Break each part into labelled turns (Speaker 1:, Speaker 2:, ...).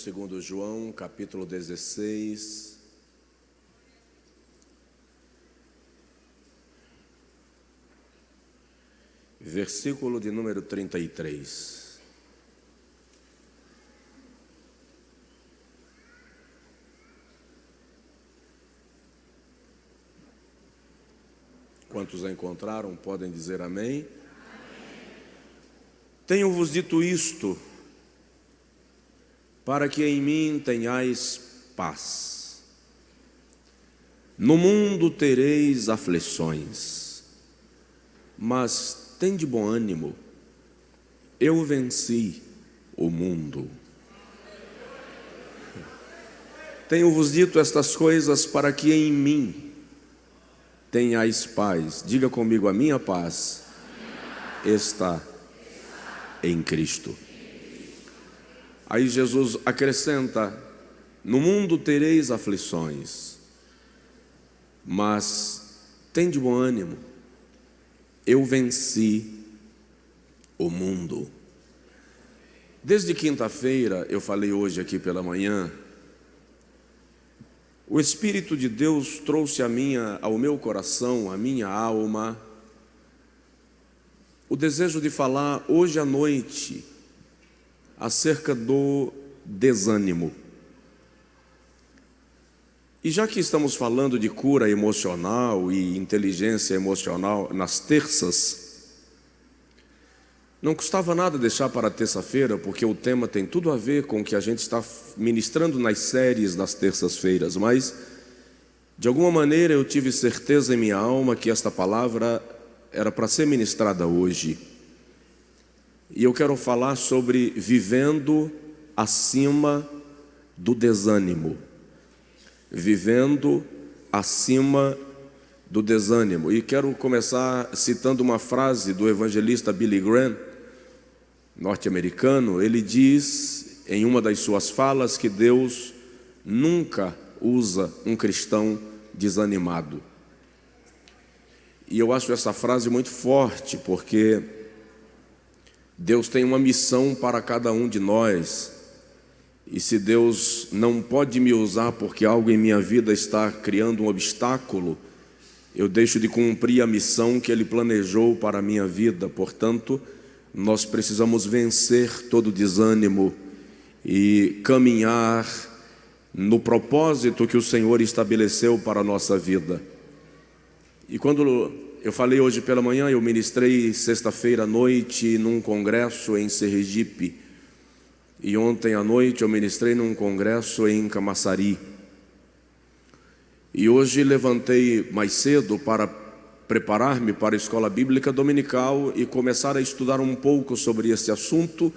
Speaker 1: segundo João, capítulo 16. Versículo de número 33. Quantos a encontraram, podem dizer amém? Tenho-vos dito isto, para que em mim tenhais paz. No mundo tereis aflições, mas tende bom ânimo, eu venci o mundo. Tenho-vos dito estas coisas para que em mim tenhais paz. Diga comigo, a minha paz está em Cristo. Aí Jesus acrescenta: no mundo tereis aflições, mas tende bom ânimo, eu venci o mundo. Desde quinta-feira, eu falei hoje aqui pela manhã, o Espírito de Deus trouxe ao meu coração, à minha alma, o desejo de falar hoje à noite acerca do desânimo. E já que estamos falando de cura emocional e inteligência emocional nas terças, não custava nada deixar para terça-feira, porque o tema tem tudo a ver com o que a gente está ministrando nas séries das terças-feiras, mas de alguma maneira eu tive certeza em minha alma que esta palavra era para ser ministrada hoje. E eu quero falar sobre vivendo acima do desânimo. Vivendo acima do desânimo. E quero começar citando uma frase do evangelista Billy Graham, norte-americano. Ele diz em uma das suas falas que Deus nunca usa um cristão desanimado. E eu acho essa frase muito forte, porque Deus tem uma missão para cada um de nós. E se Deus não pode me usar porque algo em minha vida está criando um obstáculo, eu deixo de cumprir a missão que Ele planejou para a minha vida. Portanto, nós precisamos vencer todo desânimo e caminhar no propósito que o Senhor estabeleceu para a nossa vida. E quando eu falei hoje pela manhã, eu ministrei sexta-feira à noite num congresso em Sergipe. E ontem à noite eu ministrei num congresso em Camaçari. E hoje levantei mais cedo para preparar-me para a escola bíblica dominical e começar a estudar um pouco sobre esse assunto,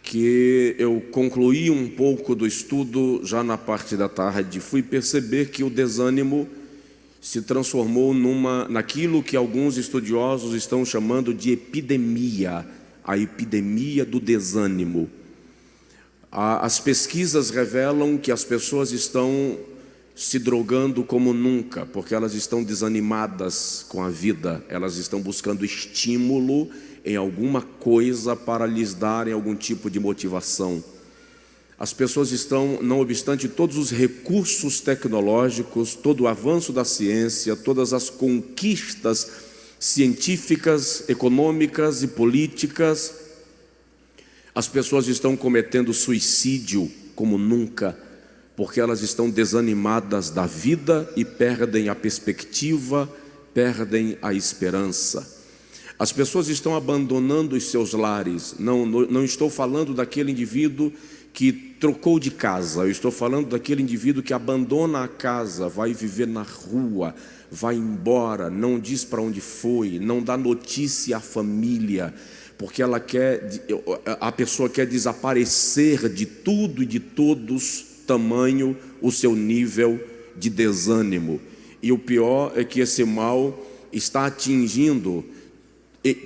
Speaker 1: que eu concluí um pouco do estudo já na parte da tarde. Fui perceber que o desânimo se transformou naquilo que alguns estudiosos estão chamando de epidemia, a epidemia do desânimo. As pesquisas revelam que as pessoas estão se drogando como nunca, porque elas estão desanimadas com a vida, elas estão buscando estímulo em alguma coisa para lhes darem algum tipo de motivação. As pessoas estão, não obstante todos os recursos tecnológicos, todo o avanço da ciência, todas as conquistas científicas, econômicas e políticas, as pessoas estão cometendo suicídio como nunca, porque elas estão desanimadas da vida e perdem a perspectiva, perdem a esperança. As pessoas estão abandonando os seus lares. Não estou falando daquele indivíduo que trocou de casa, eu estou falando daquele indivíduo que abandona a casa, vai viver na rua, vai embora, não diz para onde foi, não dá notícia à família, porque a pessoa quer desaparecer de tudo e de todos, tamanho o seu nível de desânimo. E o pior é que esse mal está atingindo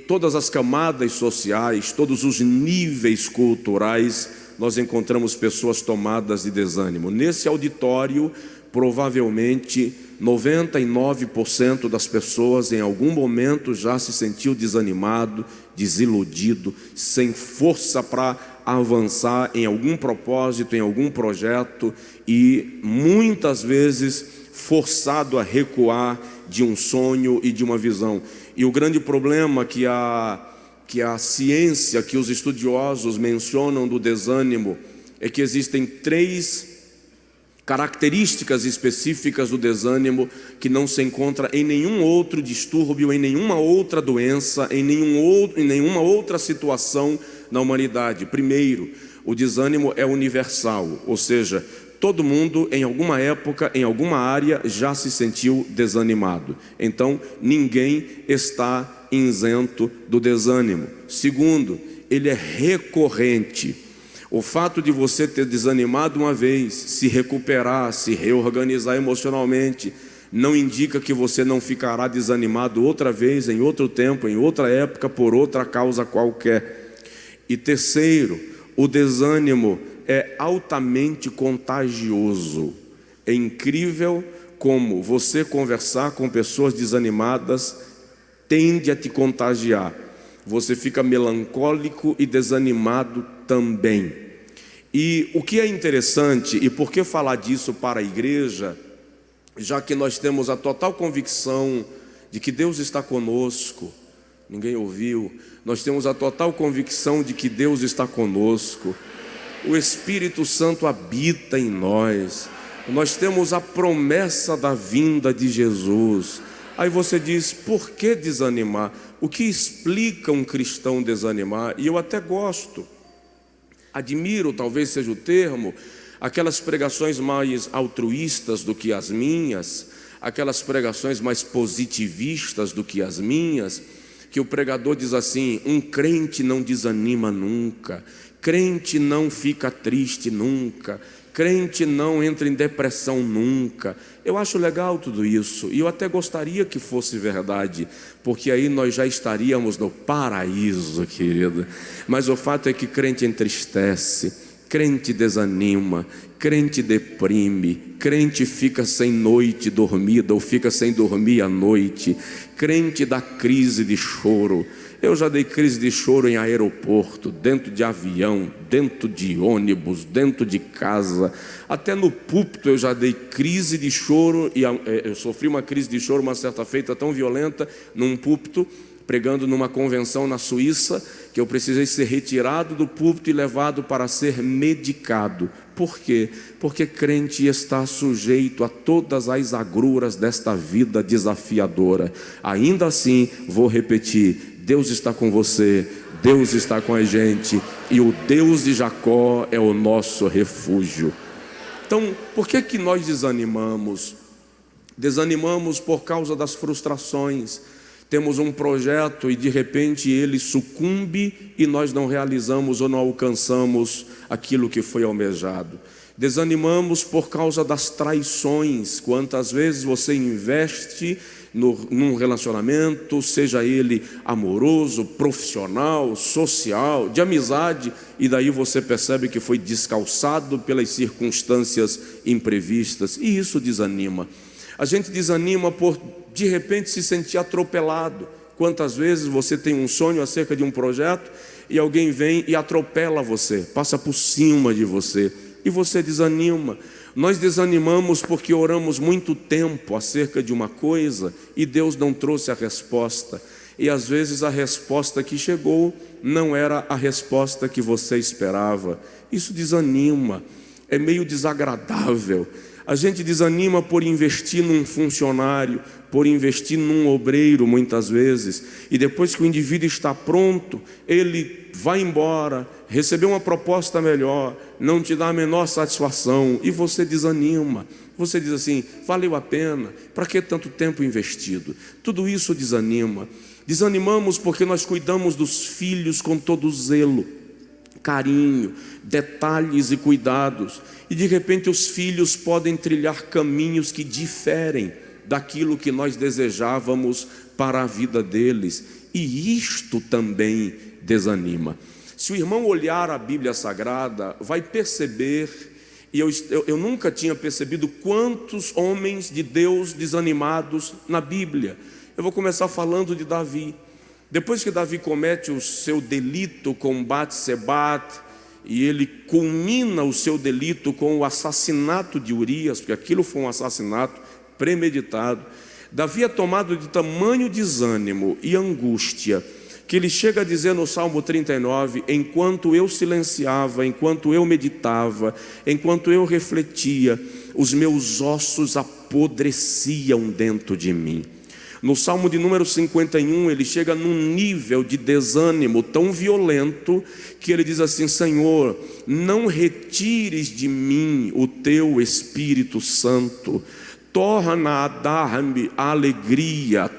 Speaker 1: todas as camadas sociais, todos os níveis culturais. Nós encontramos pessoas tomadas de desânimo. Nesse auditório, provavelmente 99% das pessoas em algum momento já se sentiu desanimado, desiludido, sem força para avançar em algum propósito, em algum projeto, e muitas vezes forçado a recuar de um sonho e de uma visão. E o grande problema que a ciência, que os estudiosos mencionam do desânimo, é que existem 3 características específicas do desânimo que não se encontra em nenhum outro distúrbio, em nenhuma outra doença, em nenhuma outra situação na humanidade. Primeiro, o desânimo é universal, ou seja, todo mundo em alguma época, em alguma área já se sentiu desanimado. Então, ninguém está isento do desânimo. Segundo, ele é recorrente. O fato de você ter desanimado uma vez, se recuperar, se reorganizar emocionalmente, não indica que você não ficará desanimado outra vez, em outro tempo, em outra época, por outra causa qualquer. E terceiro, o desânimo é altamente contagioso. É incrível como você conversar com pessoas desanimadas tende a te contagiar. Você fica melancólico e desanimado também. E o que é interessante, e por que falar disso para a igreja, já que nós temos a total convicção de que Deus está conosco, ninguém ouviu, nós temos a total convicção de que Deus está conosco, o Espírito Santo habita em nós, nós temos a promessa da vinda de Jesus. Aí você diz, por que desanimar? O que explica um cristão desanimar? E eu até gosto, admiro, talvez seja o termo, aquelas pregações mais altruístas do que as minhas, aquelas pregações mais positivistas do que as minhas, que o pregador diz assim: um crente não desanima nunca, crente não fica triste nunca, crente não entra em depressão nunca. Eu acho legal tudo isso, e eu até gostaria que fosse verdade, porque aí nós já estaríamos no paraíso, querido. Mas o fato é que crente entristece, crente desanima, crente deprime, crente fica sem noite dormida ou fica sem dormir à noite, crente dá crise de choro. Eu já dei crise de choro em aeroporto, dentro de avião, dentro de ônibus, dentro de casa, até no púlpito eu já dei crise de choro. E eu sofri uma crise de choro uma certa feita tão violenta num púlpito, pregando numa convenção na Suíça, que eu precisei ser retirado do púlpito e levado para ser medicado. Por quê? Porque crente está sujeito a todas as agruras desta vida desafiadora. Ainda assim, vou repetir, Deus está com você, Deus está com a gente, e o Deus de Jacó é o nosso refúgio. Então, por que nós desanimamos? Desanimamos por causa das frustrações. Temos um projeto e de repente ele sucumbe e nós não realizamos ou não alcançamos aquilo que foi almejado. Desanimamos por causa das traições. Quantas vezes você investe num relacionamento, seja ele amoroso, profissional, social, de amizade, e daí você percebe que foi descalçado pelas circunstâncias imprevistas, e isso desanima. A gente desanima por de repente se sentir atropelado. Quantas vezes você tem um sonho acerca de um projeto e alguém vem e atropela você, passa por cima de você, e você desanima. Nós desanimamos porque oramos muito tempo acerca de uma coisa e Deus não trouxe a resposta. E às vezes a resposta que chegou não era a resposta que você esperava. Isso desanima, é meio desagradável. A gente desanima por investir num funcionário, por investir num obreiro muitas vezes, e depois que o indivíduo está pronto, ele vai embora, recebeu uma proposta melhor, não te dá a menor satisfação, e você desanima. Você diz assim, valeu a pena, para que tanto tempo investido? Tudo isso desanima. Desanimamos porque nós cuidamos dos filhos com todo zelo, carinho, detalhes e cuidados, e de repente os filhos podem trilhar caminhos que diferem daquilo que nós desejávamos para a vida deles, e isto também desanima. Se o irmão olhar a Bíblia Sagrada, vai perceber, e eu nunca tinha percebido quantos homens de Deus desanimados na Bíblia. Eu vou começar falando de Davi. Depois que Davi comete o seu delito com Batseba, e ele culmina o seu delito com o assassinato de Urias, porque aquilo foi um assassinato premeditado. Davi é tomado de tamanho desânimo e angústia, que ele chega a dizer no Salmo 39, enquanto eu silenciava, enquanto eu meditava, enquanto eu refletia, os meus ossos apodreciam dentro de mim. No Salmo de número 51, ele chega num nível de desânimo tão violento, que ele diz assim: Senhor, não retires de mim o teu Espírito Santo, torna a dar-me a alegria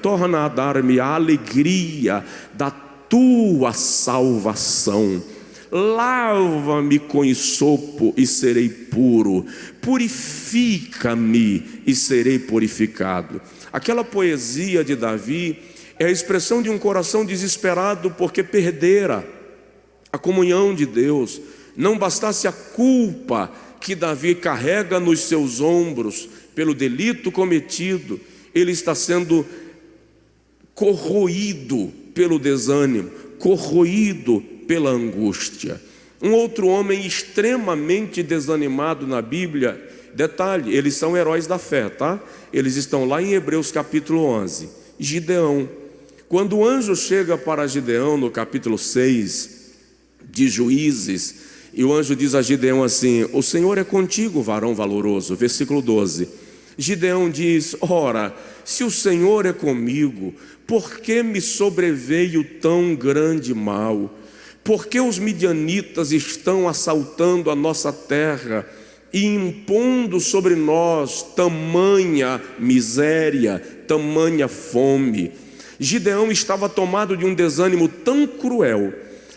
Speaker 1: da tua salvação. Lava-me com hisopo e serei puro, purifica-me e serei purificado. Aquela poesia de Davi é a expressão de um coração desesperado porque perdera a comunhão de Deus. Não bastasse a culpa que Davi carrega nos seus ombros pelo delito cometido, ele está sendo corroído pelo desânimo, corroído pela angústia. Um outro homem extremamente desanimado na Bíblia, detalhe, eles são heróis da fé, tá? Eles estão lá em Hebreus capítulo 11. Gideão. Quando o anjo chega para Gideão no capítulo 6 de Juízes, e o anjo diz a Gideão assim: o Senhor é contigo, varão valoroso. Versículo 12. Gideão diz: ora, se o Senhor é comigo, por que me sobreveio tão grande mal? Por que os midianitas estão assaltando a nossa terra e impondo sobre nós tamanha miséria, tamanha fome? Gideão estava tomado de um desânimo tão cruel,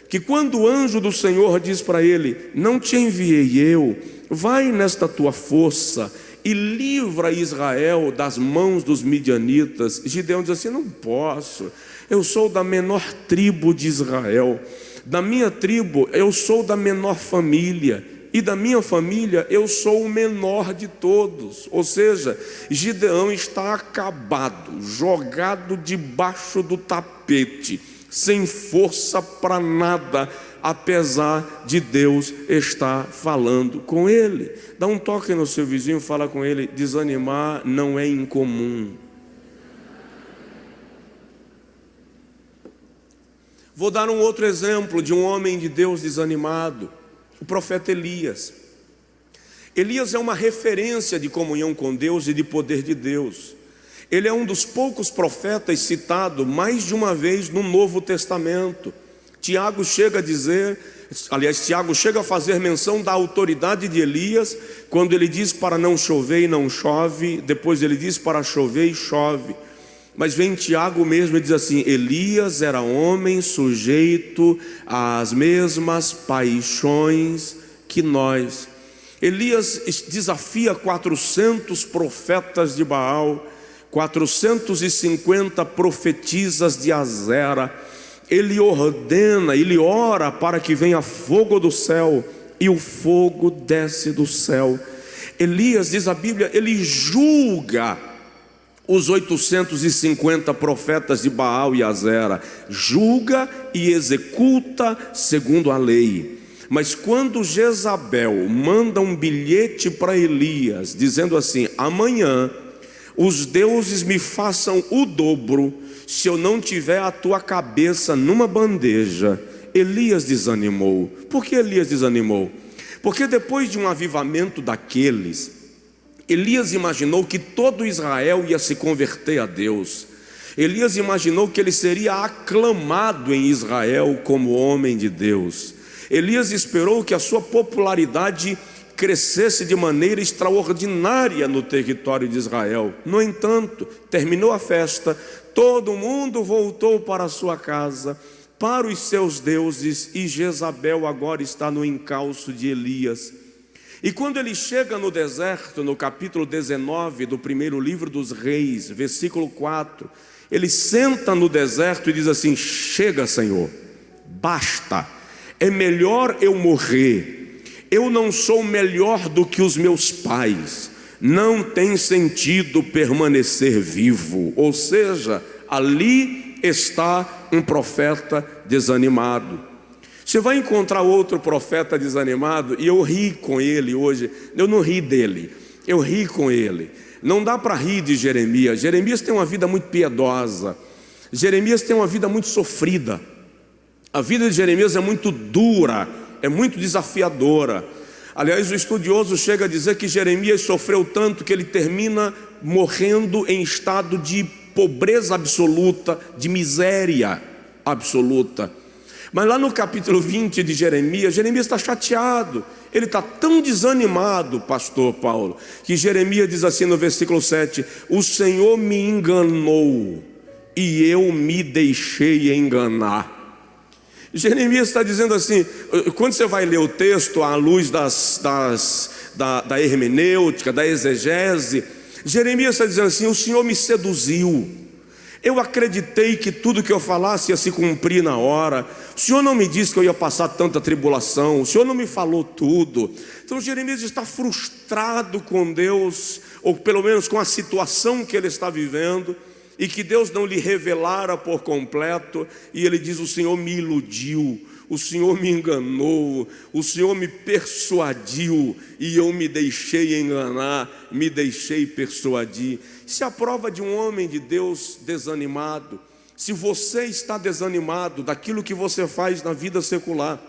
Speaker 1: que quando o anjo do Senhor diz para ele: não te enviei eu, vai nesta tua força e livra Israel das mãos dos midianitas, Gideão diz assim: não posso, eu sou da menor tribo de Israel, da minha tribo eu sou da menor família, e da minha família eu sou o menor de todos. Ou seja, Gideão está acabado, jogado debaixo do tapete, sem força para nada, apesar de Deus estar falando com ele. Dá um toque no seu vizinho, fala com ele: desanimar não é incomum. Vou dar um outro exemplo de um homem de Deus desanimado, o profeta Elias. Elias é uma referência de comunhão com Deus e de poder de Deus. Ele é um dos poucos profetas citado mais de uma vez no Novo Testamento. Tiago chega a dizer, aliás, Tiago chega a fazer menção da autoridade de Elias, quando ele diz para não chover e não chove, depois ele diz para chover e chove. Mas vem Tiago mesmo e diz assim: Elias era homem sujeito às mesmas paixões que nós. Elias desafia 400 profetas de Baal, 450 profetisas de Azera. Ele ordena, ele ora para que venha fogo do céu, e o fogo desce do céu. Elias, diz a Bíblia, ele julga os 850 profetas de Baal e Azera, julga e executa segundo a lei. Mas quando Jezabel manda um bilhete para Elias, dizendo assim: amanhã os deuses me façam o dobro, se eu não tiver a tua cabeça numa bandeja, Elias desanimou. Por que Elias desanimou? Porque depois de um avivamento daqueles, Elias imaginou que todo Israel ia se converter a Deus. Elias imaginou que ele seria aclamado em Israel como homem de Deus. Elias esperou que a sua popularidade crescesse de maneira extraordinária no território de Israel. No entanto, terminou a festa, todo mundo voltou para a sua casa, para os seus deuses, e Jezabel agora está no encalço de Elias. E quando ele chega no deserto, no capítulo 19 do primeiro livro dos Reis, versículo 4, ele senta no deserto e diz assim: chega, Senhor, basta, é melhor eu morrer, eu não sou melhor do que os meus pais, não tem sentido permanecer vivo. Ou seja, ali está um profeta desanimado. Você vai encontrar outro profeta desanimado, e eu ri com ele hoje. Eu não ri dele, eu ri com ele. Não dá para rir de Jeremias. Jeremias tem uma vida muito piedosa. Jeremias tem uma vida muito sofrida. A vida de Jeremias é muito dura, é muito desafiadora. Aliás, o estudioso chega a dizer que Jeremias sofreu tanto que ele termina morrendo em estado de pobreza absoluta, de miséria absoluta. Mas lá no capítulo 20 de Jeremias, Jeremias está chateado. Ele está tão desanimado, pastor Paulo, que Jeremias diz assim no versículo 7: o Senhor me enganou e eu me deixei enganar. Jeremias está dizendo assim, quando você vai ler o texto à luz da hermenêutica, da exegese, Jeremias está dizendo assim: o Senhor me seduziu. Eu acreditei que tudo que eu falasse ia se cumprir na hora. O Senhor não me disse que eu ia passar tanta tribulação. O Senhor não me falou tudo. Então Jeremias está frustrado com Deus, ou pelo menos com a situação que ele está vivendo, e que Deus não lhe revelara por completo. E ele diz: o Senhor me iludiu, o Senhor me enganou, o Senhor me persuadiu, e eu me deixei enganar, me deixei persuadir. Se a prova de um homem de Deus desanimado, se você está desanimado daquilo que você faz na vida secular,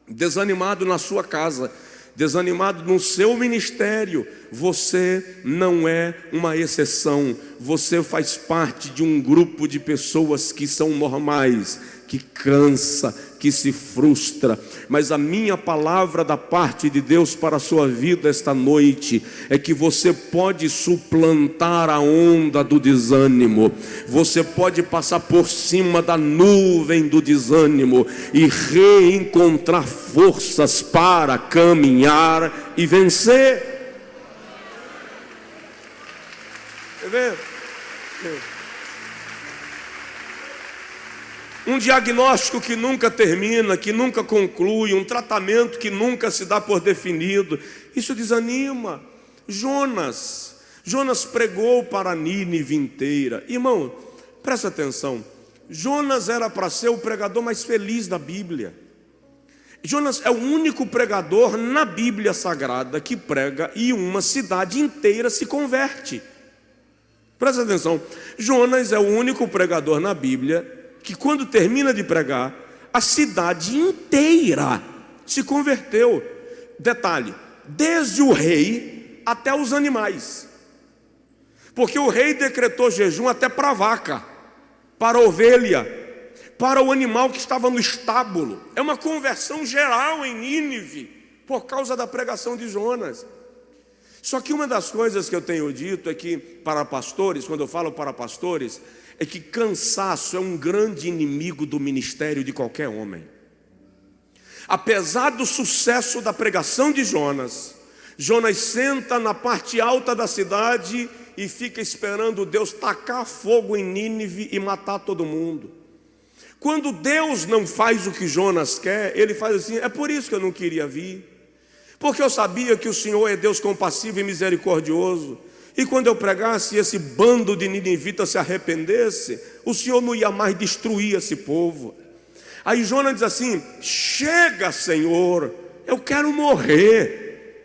Speaker 1: desanimado na sua casa, desanimado no seu ministério, você não é uma exceção. Você faz parte de um grupo de pessoas que são normais, que cansa, que se frustra. Mas a minha palavra da parte de Deus para a sua vida esta noite é que você pode suplantar a onda do desânimo. Você pode passar por cima da nuvem do desânimo e reencontrar forças para caminhar e vencer. Quer ver? Um diagnóstico que nunca termina, que nunca conclui, um tratamento que nunca se dá por definido, isso desanima. Jonas pregou para Nínive inteira. Irmão, presta atenção, Jonas era para ser o pregador mais feliz da Bíblia. Jonas é o único pregador na Bíblia Sagrada que prega e uma cidade inteira se converte. Presta atenção, Jonas é o único pregador na Bíblia que quando termina de pregar, a cidade inteira se converteu. Detalhe, desde o rei até os animais. Porque o rei decretou jejum até para a vaca, para a ovelha, para o animal que estava no estábulo. É uma conversão geral em Nínive, por causa da pregação de Jonas. Só que uma das coisas que eu tenho dito é que, para pastores, quando eu falo para pastores, é que cansaço é um grande inimigo do ministério de qualquer homem. Apesar do sucesso da pregação de Jonas, Jonas senta na parte alta da cidade e fica esperando Deus tacar fogo em Nínive e matar todo mundo. Quando Deus não faz o que Jonas quer, ele faz assim: é por isso que eu não queria vir, porque eu sabia que o Senhor é Deus compassivo e misericordioso. E quando eu pregasse, esse bando de ninivitas se arrependesse, o Senhor não ia mais destruir esse povo. Aí Jonas diz assim: chega, Senhor, eu quero morrer.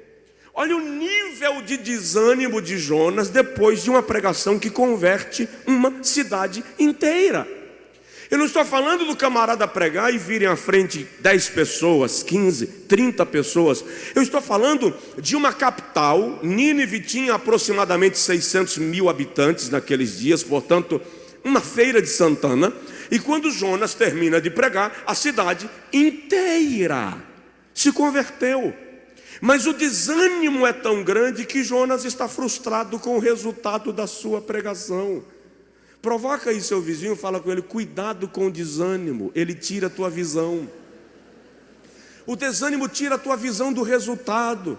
Speaker 1: Olha o nível de desânimo de Jonas depois de uma pregação que converte uma cidade inteira. Eu não estou falando do camarada pregar e virem à frente 10 pessoas, 15, 30 pessoas. Eu estou falando de uma capital. Nínive tinha aproximadamente 600 mil habitantes naqueles dias, portanto, uma feira de Santana. E quando Jonas termina de pregar, a cidade inteira se converteu. Mas o desânimo é tão grande que Jonas está frustrado com o resultado da sua pregação. Provoca aí seu vizinho, fala com ele: cuidado com o desânimo, ele tira a tua visão. O desânimo tira a tua visão do resultado.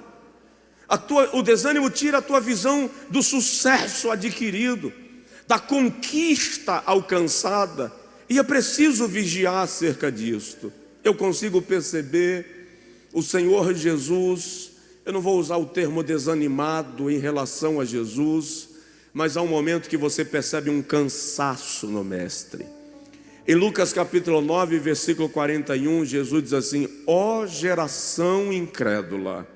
Speaker 1: O desânimo tira a tua visão do sucesso adquirido, da conquista alcançada. E é preciso vigiar acerca disto. Eu consigo perceber o Senhor Jesus, eu não vou usar o termo desanimado em relação a Jesus, mas há um momento que você percebe um cansaço no mestre. Em Lucas capítulo 9, versículo 41, Jesus diz assim: ó geração incrédula,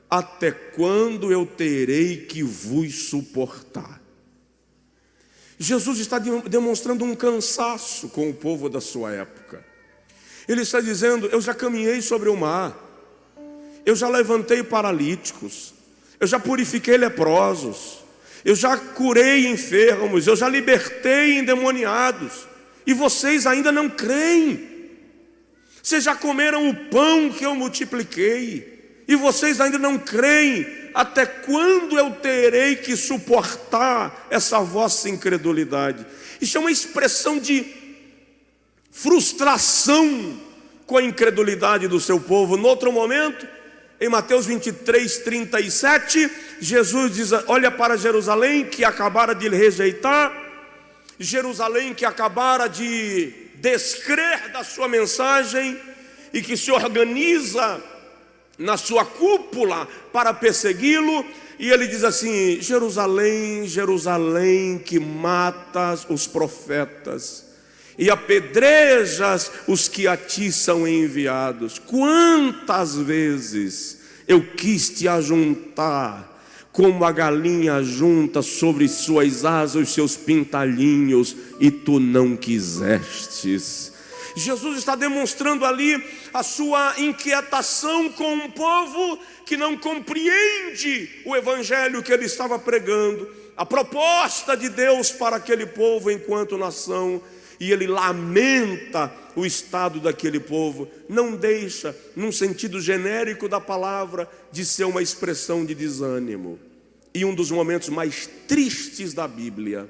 Speaker 1: até quando eu terei que vos suportar? Jesus está demonstrando um cansaço com o povo da sua época. Ele está dizendo: eu já caminhei sobre o mar, eu já levantei paralíticos, eu já purifiquei leprosos, eu já curei enfermos, eu já libertei endemoniados, e vocês ainda não creem. Vocês já comeram o pão que eu multipliquei, e vocês ainda não creem. Até quando eu terei que suportar essa vossa incredulidade? Isso é uma expressão de frustração com a incredulidade do seu povo. No outro momento, em Mateus 23, 37, Jesus diz: olha para Jerusalém que acabara de rejeitar, Jerusalém que acabara de descrer da sua mensagem e que se organiza na sua cúpula para persegui-lo. E ele diz assim: Jerusalém, Jerusalém, que matas os profetas e apedrejas os que a ti são enviados. Quantas vezes eu quis te ajuntar, como a galinha junta sobre suas asas os seus pintalhinhos, e tu não quisestes. Jesus está demonstrando ali a sua inquietação com um povo que não compreende o evangelho que ele estava pregando, a proposta de Deus para aquele povo enquanto nação. E ele lamenta o estado daquele povo. Não deixa, num sentido genérico da palavra, de ser uma expressão de desânimo. E um dos momentos mais tristes da Bíblia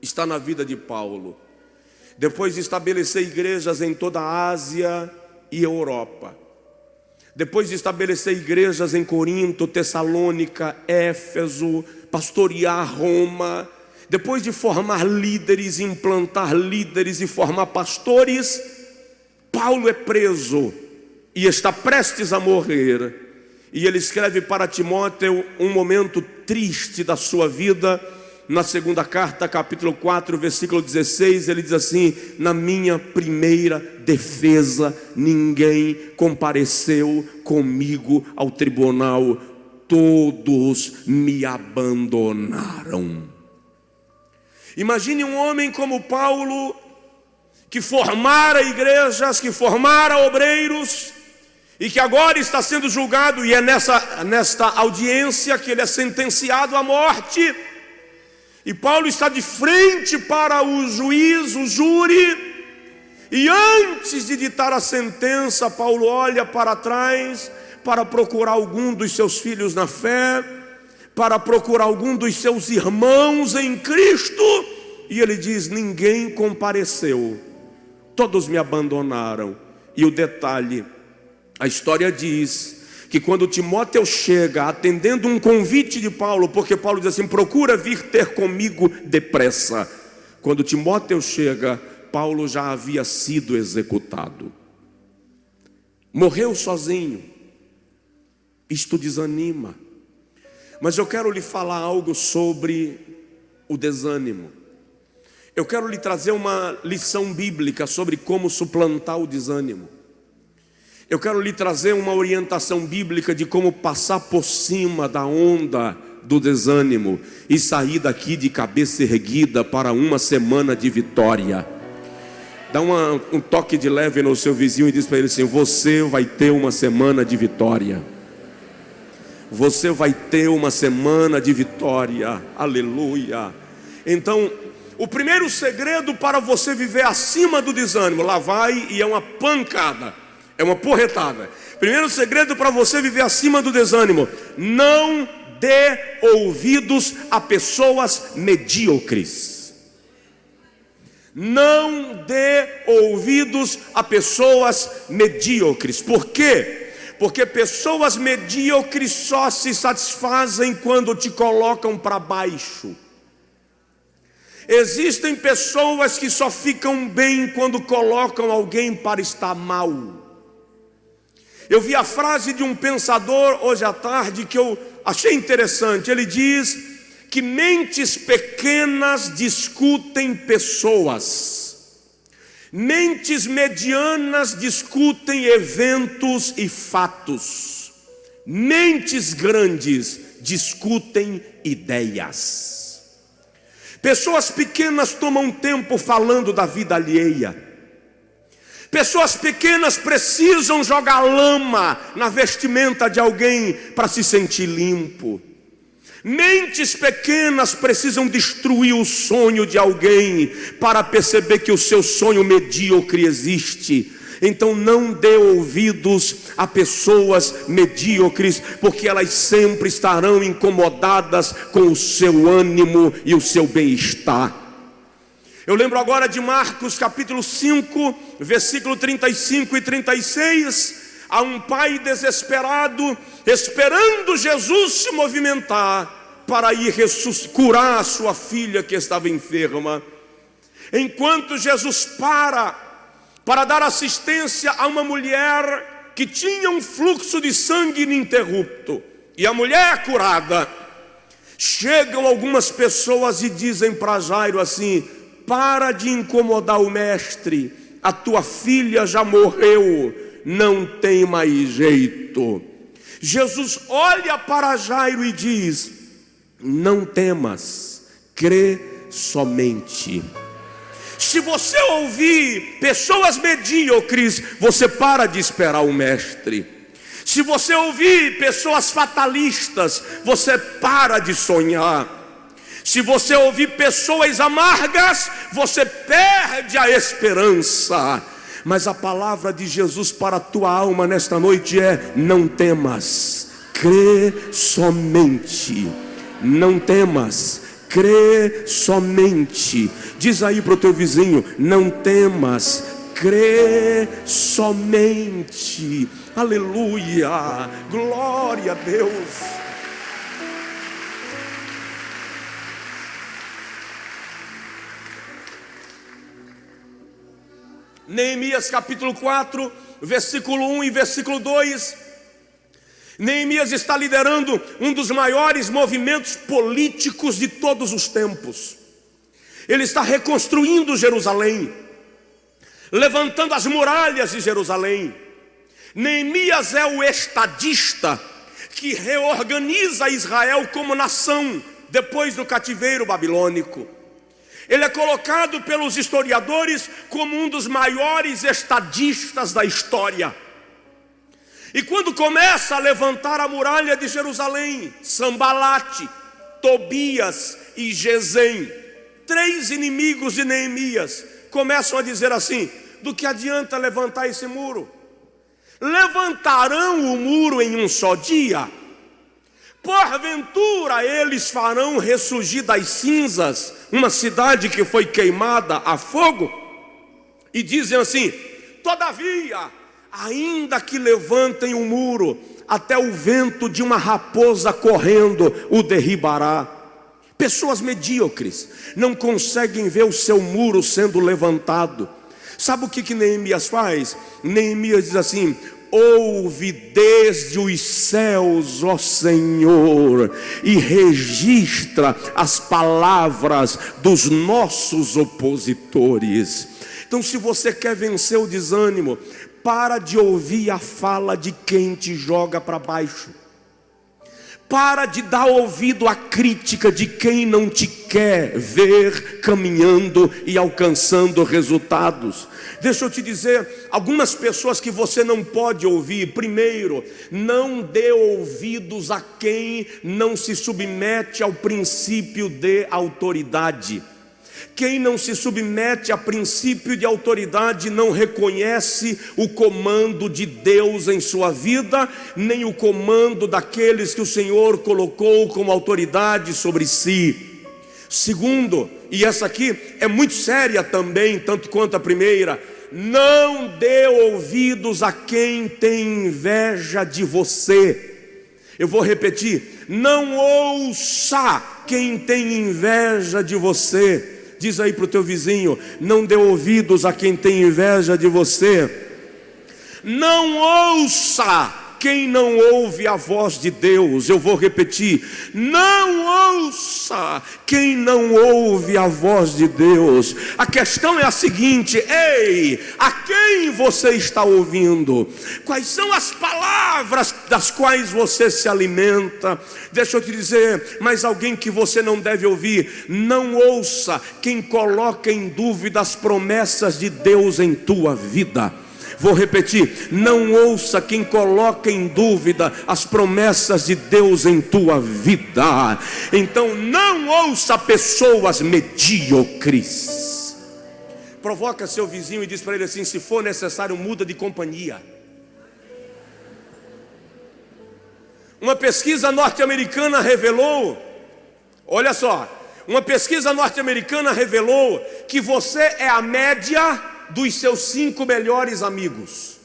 Speaker 1: está na vida de Paulo. Depois de estabelecer igrejas em toda a Ásia e Europa, depois de estabelecer igrejas em Corinto, Tessalônica, Éfeso, pastorear Roma, depois de formar líderes, implantar líderes e formar pastores, Paulo é preso e está prestes a morrer. E ele escreve para Timóteo um momento triste da sua vida. Na segunda carta, capítulo 4, versículo 16, ele diz assim: na minha primeira defesa, ninguém compareceu comigo ao tribunal, todos me abandonaram. Imagine um homem como Paulo, que formara igrejas, que formara obreiros, e que agora está sendo julgado, e é nesta audiência que ele é sentenciado à morte. E Paulo está de frente para o juiz, o júri, e antes de ditar a sentença, Paulo olha para trás para procurar algum dos seus filhos na fé, para procurar algum dos seus irmãos em Cristo, e ele diz: ninguém compareceu, todos me abandonaram. E o detalhe, a história diz que quando Timóteo chega, atendendo um convite de Paulo, porque Paulo diz assim: procura vir ter comigo depressa. Quando Timóteo chega, Paulo já havia sido executado, morreu sozinho. Isto desanima. Mas eu quero lhe falar algo sobre o desânimo. Eu quero lhe trazer uma lição bíblica sobre como suplantar o desânimo. Eu quero lhe trazer uma orientação bíblica de como passar por cima da onda do desânimo e sair daqui de cabeça erguida para uma semana de vitória. Dá um toque de leve no seu vizinho e diz para ele assim: você vai ter uma semana de vitória. Você vai ter uma semana de vitória. Aleluia. Então, o primeiro segredo para você viver acima do desânimo, lá vai e é uma pancada, é uma porretada. Primeiro segredo para você viver acima do desânimo: não dê ouvidos a pessoas medíocres. Não dê ouvidos a pessoas medíocres. Por quê? Porque pessoas medíocres só se satisfazem quando te colocam para baixo. Existem pessoas que só ficam bem quando colocam alguém para estar mal. Eu vi a frase de um pensador hoje à tarde que eu achei interessante. Ele diz que mentes pequenas discutem pessoas Mentes medianas discutem eventos e fatos. Mentes grandes discutem ideias. Pessoas pequenas tomam tempo falando da vida alheia. Pessoas pequenas precisam jogar lama na vestimenta de alguém para se sentir limpo. Mentes pequenas precisam destruir o sonho de alguém para perceber que o seu sonho medíocre existe. Então não dê ouvidos a pessoas medíocres, porque elas sempre estarão incomodadas com o seu ânimo e o seu bem-estar. Eu lembro agora de Marcos capítulo 5, versículo 35 e 36. Há um pai desesperado, esperando Jesus se movimentar para ir curar a sua filha que estava enferma. Enquanto Jesus para dar assistência a uma mulher que tinha um fluxo de sangue ininterrupto, e a mulher é curada, chegam algumas pessoas e dizem para Jairo assim: para de incomodar o mestre, a tua filha já morreu, não tem mais jeito. Jesus olha para Jairo e diz: não temas, crê somente. Se você ouvir pessoas medíocres, você para de esperar o mestre. Se você ouvir pessoas fatalistas, você para de sonhar. Se você ouvir pessoas amargas, você perde a esperança. Mas a palavra de Jesus para a tua alma nesta noite é: não temas, crê somente. Não temas, crê somente. Diz aí para o teu vizinho: não temas, crê somente. Aleluia, glória a Deus. Neemias capítulo 4, versículo 1 e versículo 2. Neemias está liderando um dos maiores movimentos políticos de todos os tempos. Ele está reconstruindo Jerusalém, levantando as muralhas de Jerusalém. Neemias é o estadista que reorganiza Israel como nação depois do cativeiro babilônico. Ele é colocado pelos historiadores como um dos maiores estadistas da história. E quando começa a levantar a muralha de Jerusalém, Sambalate, Tobias e Gesem, 3 inimigos de Neemias, começam a dizer assim: do que adianta levantar esse muro? Levantarão o muro em um só dia? Porventura eles farão ressurgir das cinzas uma cidade que foi queimada a fogo? E dizem assim: todavia, ainda que levantem o muro, até o vento de uma raposa correndo o derribará. Pessoas medíocres não conseguem ver o seu muro sendo levantado. Sabe o que Neemias faz? Neemias diz assim: ouve desde os céus, ó Senhor, e registra as palavras dos nossos opositores. Então, se você quer vencer o desânimo, para de ouvir a fala de quem te joga para baixo. Para de dar ouvido à crítica de quem não te quer ver caminhando e alcançando resultados. Deixa eu te dizer, algumas pessoas que você não pode ouvir. Primeiro, não dê ouvidos a quem não se submete ao princípio de autoridade. Quem não se submete a princípio de autoridade não reconhece o comando de Deus em sua vida, nem o comando daqueles que o Senhor colocou como autoridade sobre si. Segundo, e essa aqui é muito séria também, tanto quanto a primeira: não dê ouvidos a quem tem inveja de você. Eu vou repetir: não ouça quem tem inveja de você. Diz aí para o teu vizinho: não dê ouvidos a quem tem inveja de você. Não ouça quem não ouve a voz de Deus. Eu vou repetir: não ouça quem não ouve a voz de Deus. A questão é a seguinte: ei, a quem você está ouvindo? Quais são as palavras das quais você se alimenta? Deixa eu te dizer, mas alguém que você não deve ouvir: não ouça quem coloca em dúvida as promessas de Deus em tua vida. Vou repetir: não ouça quem coloca em dúvida as promessas de Deus em tua vida. Então não ouça pessoas medíocres. Provoca seu vizinho e diz para ele assim: se for necessário, muda de companhia. Uma pesquisa norte-americana revelou, olha só, uma pesquisa norte-americana revelou que você é a média dos seus 5 melhores amigos.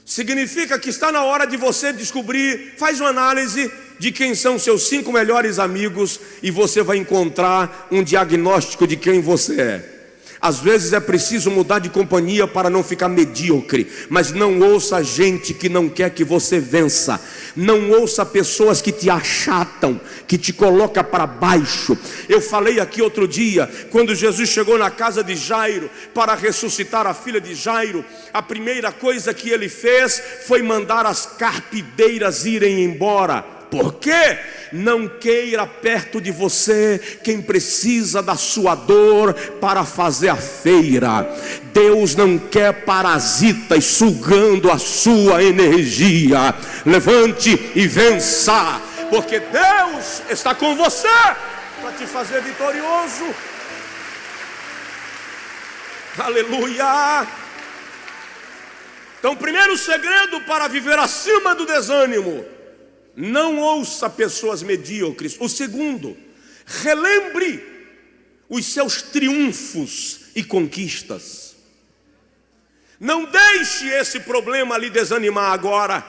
Speaker 1: Significa que está na hora de você descobrir, faz uma análise de quem são seus 5 melhores amigos e você vai encontrar um diagnóstico de quem você é. Às vezes é preciso mudar de companhia para não ficar medíocre, mas não ouça gente que não quer que você vença. Não ouça pessoas que te achatam, que te colocam para baixo. Eu falei aqui outro dia, quando Jesus chegou na casa de Jairo para ressuscitar a filha de Jairo, a primeira coisa que ele fez foi mandar as carpideiras irem embora. Por quê? Não queira perto de você quem precisa da sua dor para fazer a feira. Deus não quer parasitas sugando a sua energia. Levante e vença, porque Deus está com você para te fazer vitorioso. Aleluia. Então, primeiro segredo para viver acima do desânimo: não ouça pessoas medíocres. O segundo, relembre os seus triunfos e conquistas. Não deixe esse problema lhe desanimar agora.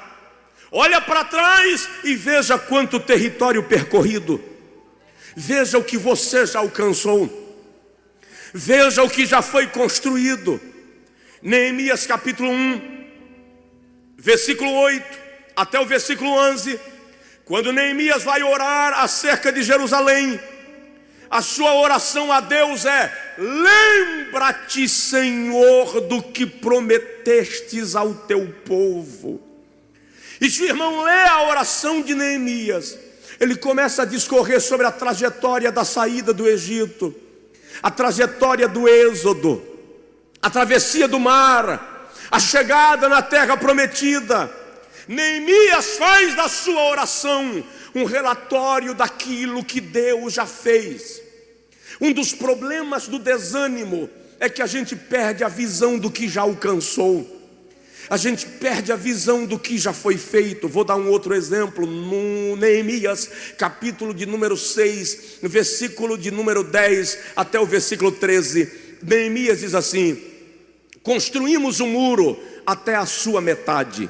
Speaker 1: Olha para trás e veja quanto território percorrido. Veja o que você já alcançou. Veja o que já foi construído. Neemias capítulo 1, versículo 8 até o versículo 11. Quando Neemias vai orar acerca de Jerusalém, a sua oração a Deus é: lembra-te, Senhor, do que prometestes ao teu povo. E se o irmão lê a oração de Neemias, ele começa a discorrer sobre a trajetória da saída do Egito, a trajetória do êxodo, a travessia do mar, a chegada na terra prometida. Neemias faz da sua oração um relatório daquilo que Deus já fez. Um dos problemas do desânimo é que a gente perde a visão do que já alcançou. A gente perde a visão do que já foi feito. Vou dar um outro exemplo. No Neemias, capítulo de número 6, versículo de número 10 até o versículo 13. Neemias diz assim: construímos um muro até a sua metade.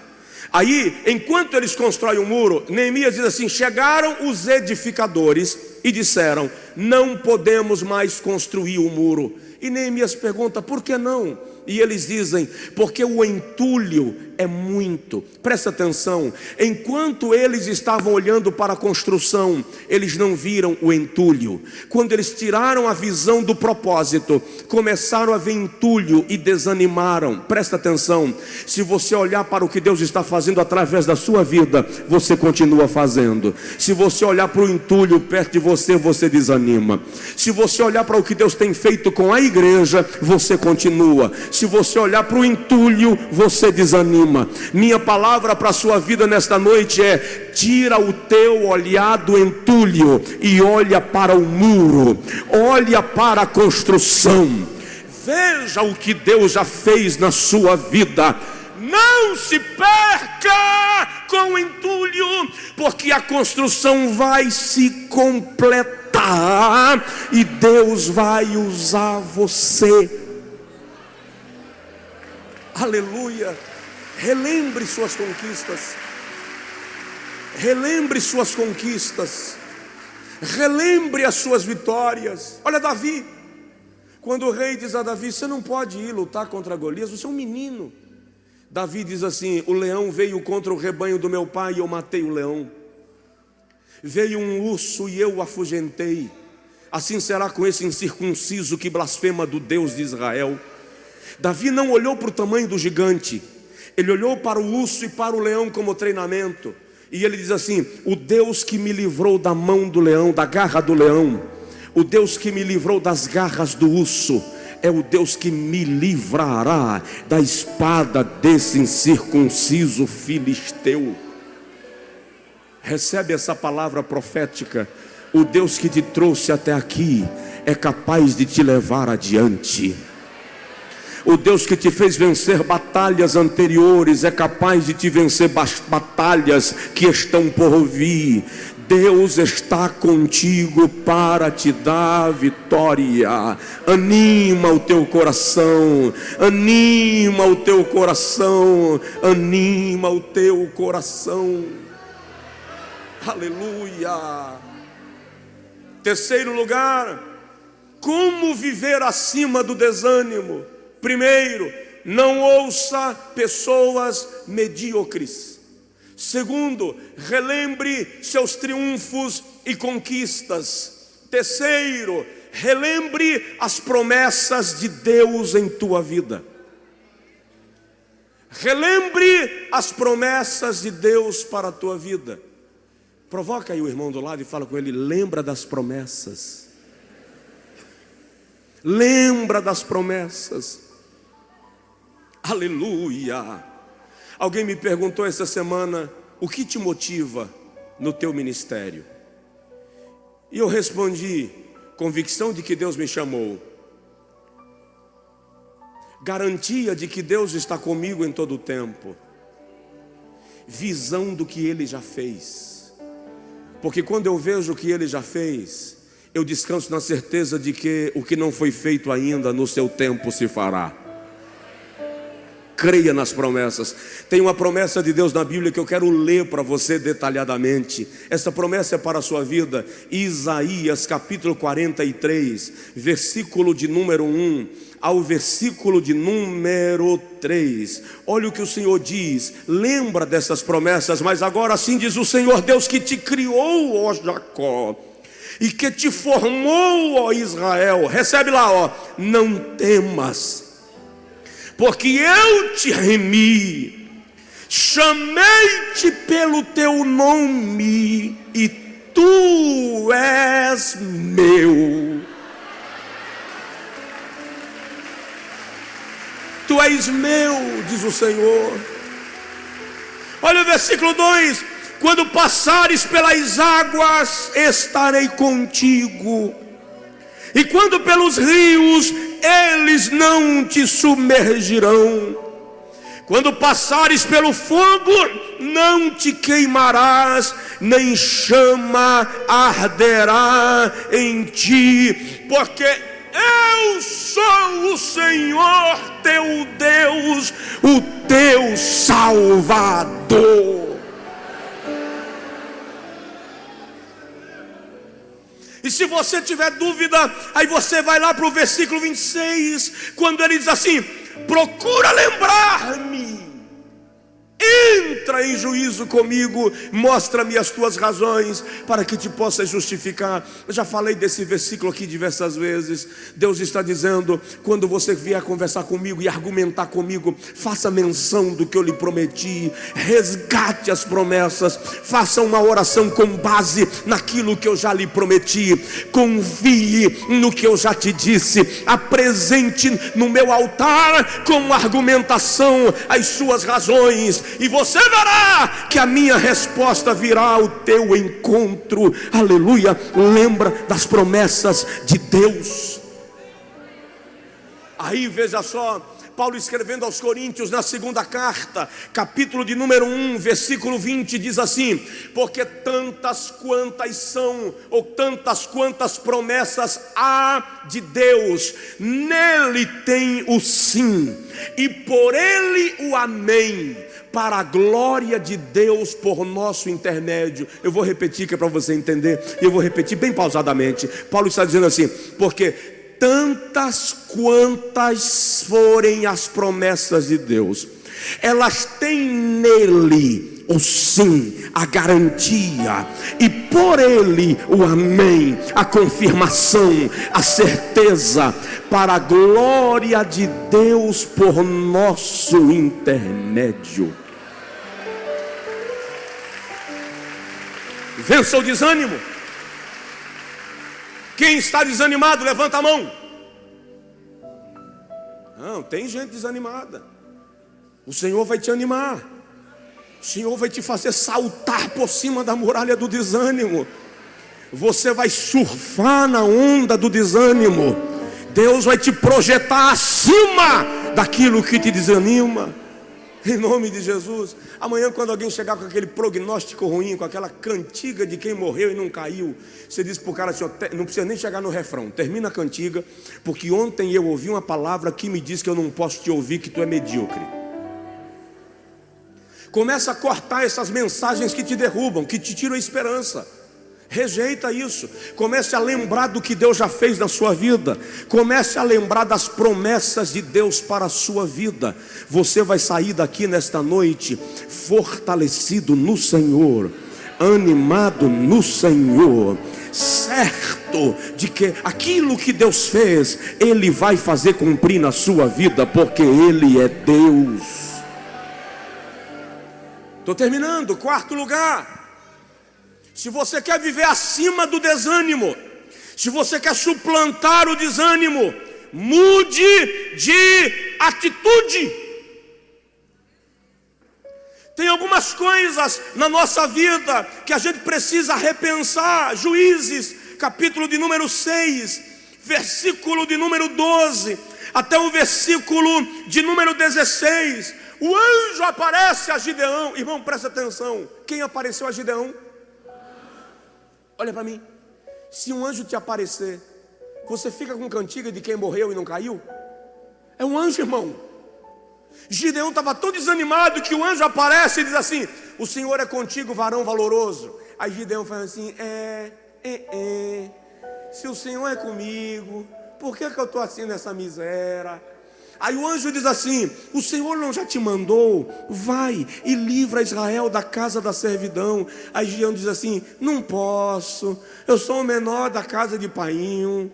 Speaker 1: Aí, enquanto eles constroem o muro, Neemias diz assim: chegaram os edificadores e disseram: não podemos mais construir o muro. E Neemias pergunta: por que não? E eles dizem: porque o entulho é muito. Presta atenção, enquanto eles estavam olhando para a construção, eles não viram o entulho. Quando eles tiraram a visão do propósito, começaram a ver entulho e desanimaram. Presta atenção, se você olhar para o que Deus está fazendo através da sua vida, você continua fazendo. Se você olhar para o entulho perto de você, você desanima. Se você olhar para o que Deus tem feito com a igreja, você continua. Se você olhar para o entulho, você desanima. Minha palavra para a sua vida nesta noite é: tira o teu olhar do entulho e olha para o muro, olha para a construção. Veja o que Deus já fez na sua vida. Não se perca com o entulho, porque a construção vai se completar e Deus vai usar você. Aleluia. Relembre suas conquistas. Relembre suas conquistas. Relembre as suas vitórias. Olha Davi. Quando o rei diz a Davi: você não pode ir lutar contra Golias, você é um menino. Davi diz assim: o leão veio contra o rebanho do meu pai e eu matei o leão. Veio um urso e eu o afugentei. Assim será com esse incircunciso que blasfema do Deus de Israel. Davi não olhou para o tamanho do gigante, ele olhou para o urso e para o leão como treinamento. E ele diz assim: o Deus que me livrou da mão do leão, da garra do leão, o Deus que me livrou das garras do urso, é o Deus que me livrará da espada desse incircunciso filisteu. Recebe essa palavra profética. O Deus que te trouxe até aqui é capaz de te levar adiante. O Deus que te fez vencer batalhas anteriores é capaz de te vencer batalhas que estão por vir. Deus está contigo para te dar vitória. Anima o teu coração, anima o teu coração, anima o teu coração. Aleluia. Terceiro lugar, como viver acima do desânimo? Primeiro, não ouça pessoas medíocres. Segundo, relembre seus triunfos e conquistas. Terceiro, relembre as promessas de Deus em tua vida. Relembre as promessas de Deus para a tua vida. Provoca aí o irmão do lado e fala com ele: lembra das promessas. Lembra das promessas. Aleluia. Alguém me perguntou essa semana: o que te motiva no teu ministério? E eu respondi: convicção de que Deus me chamou, garantia de que Deus está comigo em todo o tempo, visão do que Ele já fez. Porque quando eu vejo o que Ele já fez, eu descanso na certeza de que o que não foi feito ainda, no seu tempo se fará. Creia nas promessas. Tem uma promessa de Deus na Bíblia que eu quero ler para você detalhadamente. Essa promessa é para a sua vida. Isaías capítulo 43, versículo de número 1 ao versículo de número 3. Olha o que o Senhor diz. Lembra dessas promessas, mas agora assim diz o Senhor Deus, que te criou, ó Jacó, e que te formou, ó Israel. Recebe lá, ó: não temas, porque eu te remi, chamei-te pelo teu nome, e tu és meu. Tu és meu, diz o Senhor. Olha o versículo 2: quando passares pelas águas, estarei contigo, e quando pelos rios, eles não te submergirão. Quando passares pelo fogo, não te queimarás, nem chama arderá em ti, porque eu sou o Senhor teu Deus, o teu Salvador. E se você tiver dúvida, aí você vai lá para o versículo 26, quando ele diz assim: procura lembrar-me, entra em juízo comigo, mostra-me as tuas razões, para que te possa justificar. Eu já falei desse versículo aqui diversas vezes. Deus está dizendo: quando você vier conversar comigo e argumentar comigo, faça menção do que eu lhe prometi, resgate as promessas, faça uma oração com base naquilo que eu já lhe prometi, confie no que eu já te disse, apresente no meu altar com argumentação as suas razões, e você verá que a minha resposta virá ao teu encontro. Aleluia. Lembra das promessas de Deus. Aí veja só, Paulo escrevendo aos Coríntios na segunda carta, capítulo de número 1, versículo 20, diz assim: porque tantas quantas são, ou tantas quantas promessas há de Deus, nele tem o sim, e por ele o amém, para a glória de Deus por nosso intermédio. Eu vou repetir que é para você entender, e eu vou repetir bem pausadamente. Paulo está dizendo assim: porque tantas quantas forem as promessas de Deus, elas têm nele o sim, a garantia, e por ele o amém, a confirmação, a certeza, para a glória de Deus por nosso intermédio. Vença o desânimo. Quem está desanimado, levanta a mão. Não, tem gente desanimada. O Senhor vai te animar. O Senhor vai te fazer saltar por cima da muralha do desânimo. Você vai surfar na onda do desânimo. Deus vai te projetar acima daquilo que te desanima. Em nome de Jesus. Amanhã, quando alguém chegar com aquele prognóstico ruim, com aquela cantiga de quem morreu e não caiu, você diz para o cara assim: não precisa nem chegar no refrão, termina a cantiga, porque ontem eu ouvi uma palavra que me diz que eu não posso te ouvir, que tu é medíocre. Começa a cortar essas mensagens que te derrubam, que te tiram a esperança. Rejeita isso. Comece a lembrar do que Deus já fez na sua vida. Comece a lembrar das promessas de Deus para a sua vida. Você vai sair daqui nesta noite fortalecido no Senhor, animado no Senhor, certo de que aquilo que Deus fez, Ele vai fazer cumprir na sua vida, porque Ele é Deus. Estou terminando. Quarto lugar. Se você quer viver acima do desânimo, se você quer suplantar o desânimo, mude de atitude. Tem algumas coisas na nossa vida que a gente precisa repensar. Juízes, capítulo de número 6, versículo de número 12, até o versículo de número 16. O anjo aparece a Gideão. Irmão, presta atenção. Quem apareceu a Gideão? Olha para mim. Se um anjo te aparecer, você fica com cantiga de quem morreu e não caiu? É um anjo, irmão. Gideão estava tão desanimado que o anjo aparece e diz assim: o Senhor é contigo, varão valoroso. Aí Gideão fala assim: se o Senhor é comigo, por que eu estou assim nessa miséria? Aí o anjo diz assim: o Senhor não já te mandou? Vai e livra Israel da casa da servidão. Aí Gideão diz assim: não posso, eu sou o menor da casa de painho,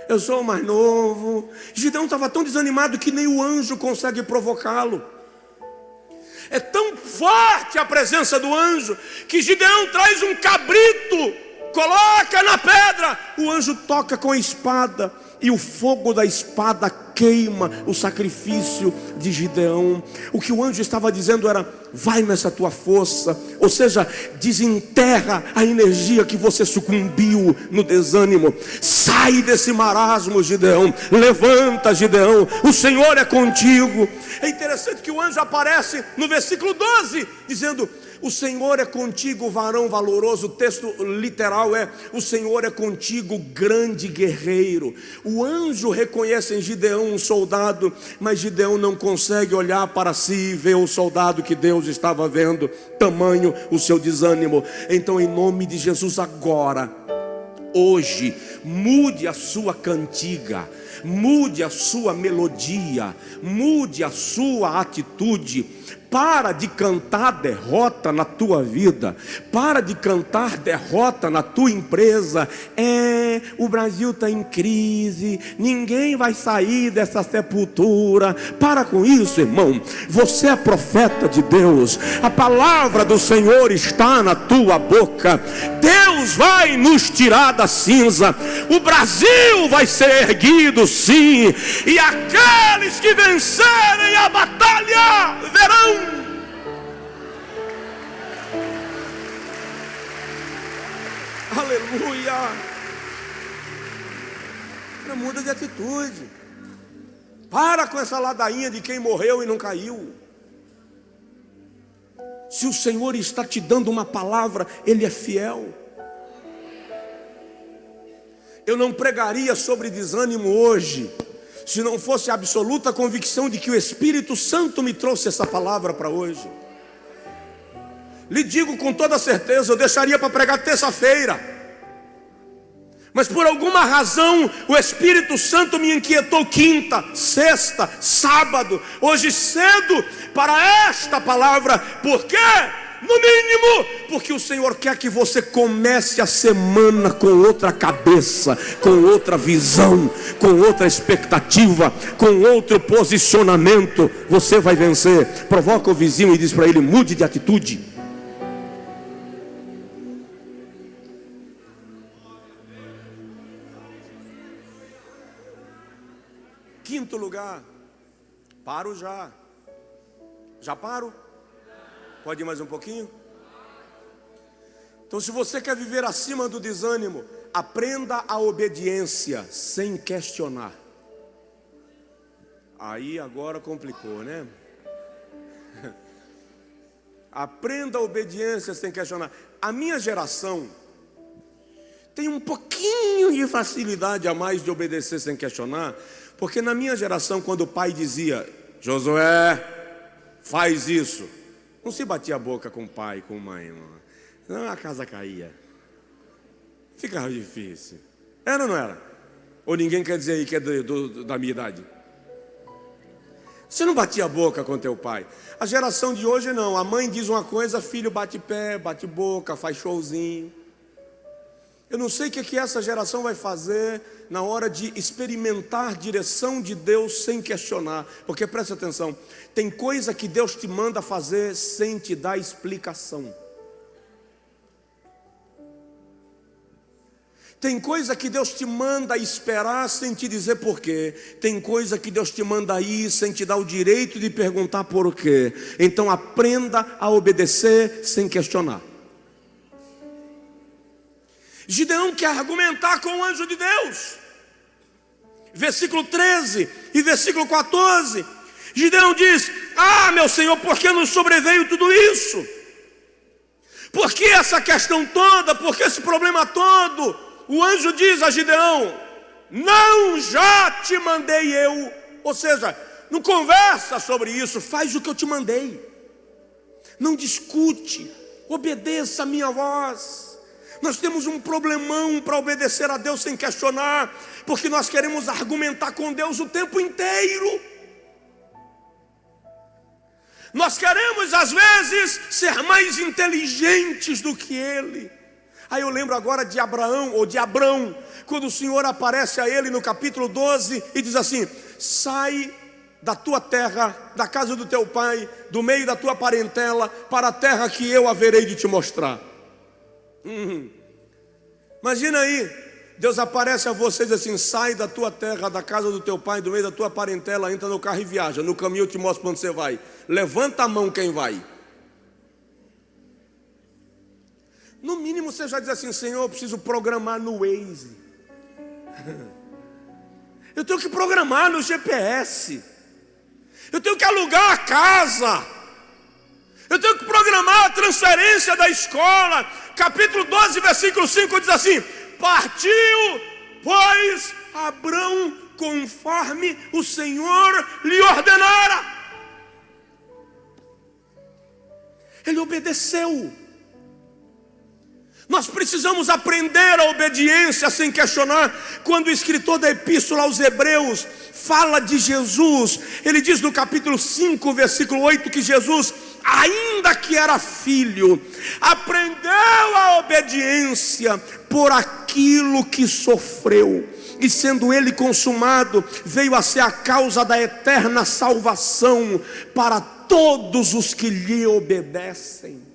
Speaker 1: eu sou o mais novo. Gideão estava tão desanimado que nem o anjo consegue provocá-lo. É tão forte a presença do anjo que Gideão traz um cabrito, coloca na pedra, o anjo toca com a espada e o fogo da espada queima o sacrifício de Gideão. O que o anjo estava dizendo era: vai nessa tua força, ou seja, desenterra a energia que você sucumbiu no desânimo. Sai desse marasmo, Gideão. Levanta, Gideão, o Senhor é contigo. É interessante que o anjo aparece no versículo 12 dizendo: o Senhor é contigo, varão valoroso. O texto literal é: o Senhor é contigo, grande guerreiro. O anjo reconhece em Gideão um soldado, mas Gideão não consegue olhar para si e ver o soldado que Deus estava vendo. Tamanho o seu desânimo. Então, em nome de Jesus, agora, hoje, mude a sua cantiga, mude a sua melodia, mude a sua atitude. Para de cantar derrota na tua vida. Para de cantar derrota na tua empresa. O Brasil está em crise, ninguém vai sair dessa sepultura. Para com isso, irmão. Você é profeta de Deus. A palavra do Senhor está na tua boca. Deus vai nos tirar da cinza. O Brasil vai ser erguido, sim. E aqueles que vencerem a batalha verão. Aleluia. Muda de atitude. Para com essa ladainha de quem morreu e não caiu. Se o Senhor está te dando uma palavra, Ele é fiel. Eu não pregaria sobre desânimo hoje se não fosse a absoluta convicção de que o Espírito Santo me trouxe essa palavra para hoje. Lhe digo com toda certeza, eu deixaria para pregar terça-feira, Mas por alguma razão o Espírito Santo me inquietou quinta, sexta, sábado, hoje cedo para esta palavra. Por quê? No mínimo, porque o Senhor quer que você comece a semana com outra cabeça, com outra visão, com outra expectativa, com outro posicionamento. Você vai vencer. Provoca o vizinho e diz para ele: mude de atitude. Quinto lugar, paro já. Já paro? Pode ir mais um pouquinho? Então, se você quer viver acima do desânimo, aprenda a obediência sem questionar. Aí agora complicou, né? Aprenda a obediência sem questionar. A minha geração tem um pouquinho de facilidade a mais de obedecer sem questionar, porque na minha geração, quando o pai dizia: Josué, faz isso, não se batia a boca com o pai, com a mãe, não, a casa caía, ficava difícil. Era ou não era? Ou ninguém quer dizer aí que é da minha idade? Você não batia a boca com teu pai. A geração de hoje não, a mãe diz uma coisa, filho bate pé, bate boca, faz showzinho. Eu não sei o que essa geração vai fazer na hora de experimentar direção de Deus sem questionar. Porque presta atenção, tem coisa que Deus te manda fazer sem te dar explicação. Tem coisa que Deus te manda esperar sem te dizer porquê. Tem coisa que Deus te manda ir sem te dar o direito de perguntar porquê. Então aprenda a obedecer sem questionar. Gideão quer argumentar com o anjo de Deus. Versículo 13 e versículo 14. Gideão diz: ah, meu Senhor, por que nos sobreveio tudo isso? Por que essa questão toda? Por que esse problema todo? O anjo diz a Gideão: não já te mandei eu. Ou seja, não conversa sobre isso, faz o que eu te mandei. Não discute, obedeça a minha voz. Nós temos um problemão para obedecer a Deus sem questionar, porque nós queremos argumentar com Deus o tempo inteiro. Nós queremos às vezes ser mais inteligentes do que Ele. Aí eu lembro agora de Abraão, ou de Abrão, quando o Senhor aparece a ele no capítulo 12 e diz assim: sai da tua terra, da casa do teu pai, do meio da tua parentela, para a terra que eu haverei de te mostrar. Imagina aí, Deus aparece a você e diz assim: sai da tua terra, da casa do teu pai, do meio da tua parentela, entra no carro e viaja. No caminho eu te mostro para onde você vai. Levanta a mão quem vai. No mínimo você já diz assim: Senhor, eu preciso programar no Waze. Eu tenho que programar no GPS. Eu tenho que alugar a casa. Eu tenho que programar a transferência da escola. Capítulo 12, versículo 5 diz assim: partiu, pois, Abrão conforme o Senhor lhe ordenara. Ele obedeceu. Nós precisamos aprender a obediência sem questionar. Quando o escritor da epístola aos Hebreus fala de Jesus, ele diz no capítulo 5, versículo 8, que Jesus, ainda que era filho, aprendeu a obediência por aquilo que sofreu, e sendo ele consumado, veio a ser a causa da eterna salvação para todos os que lhe obedecem.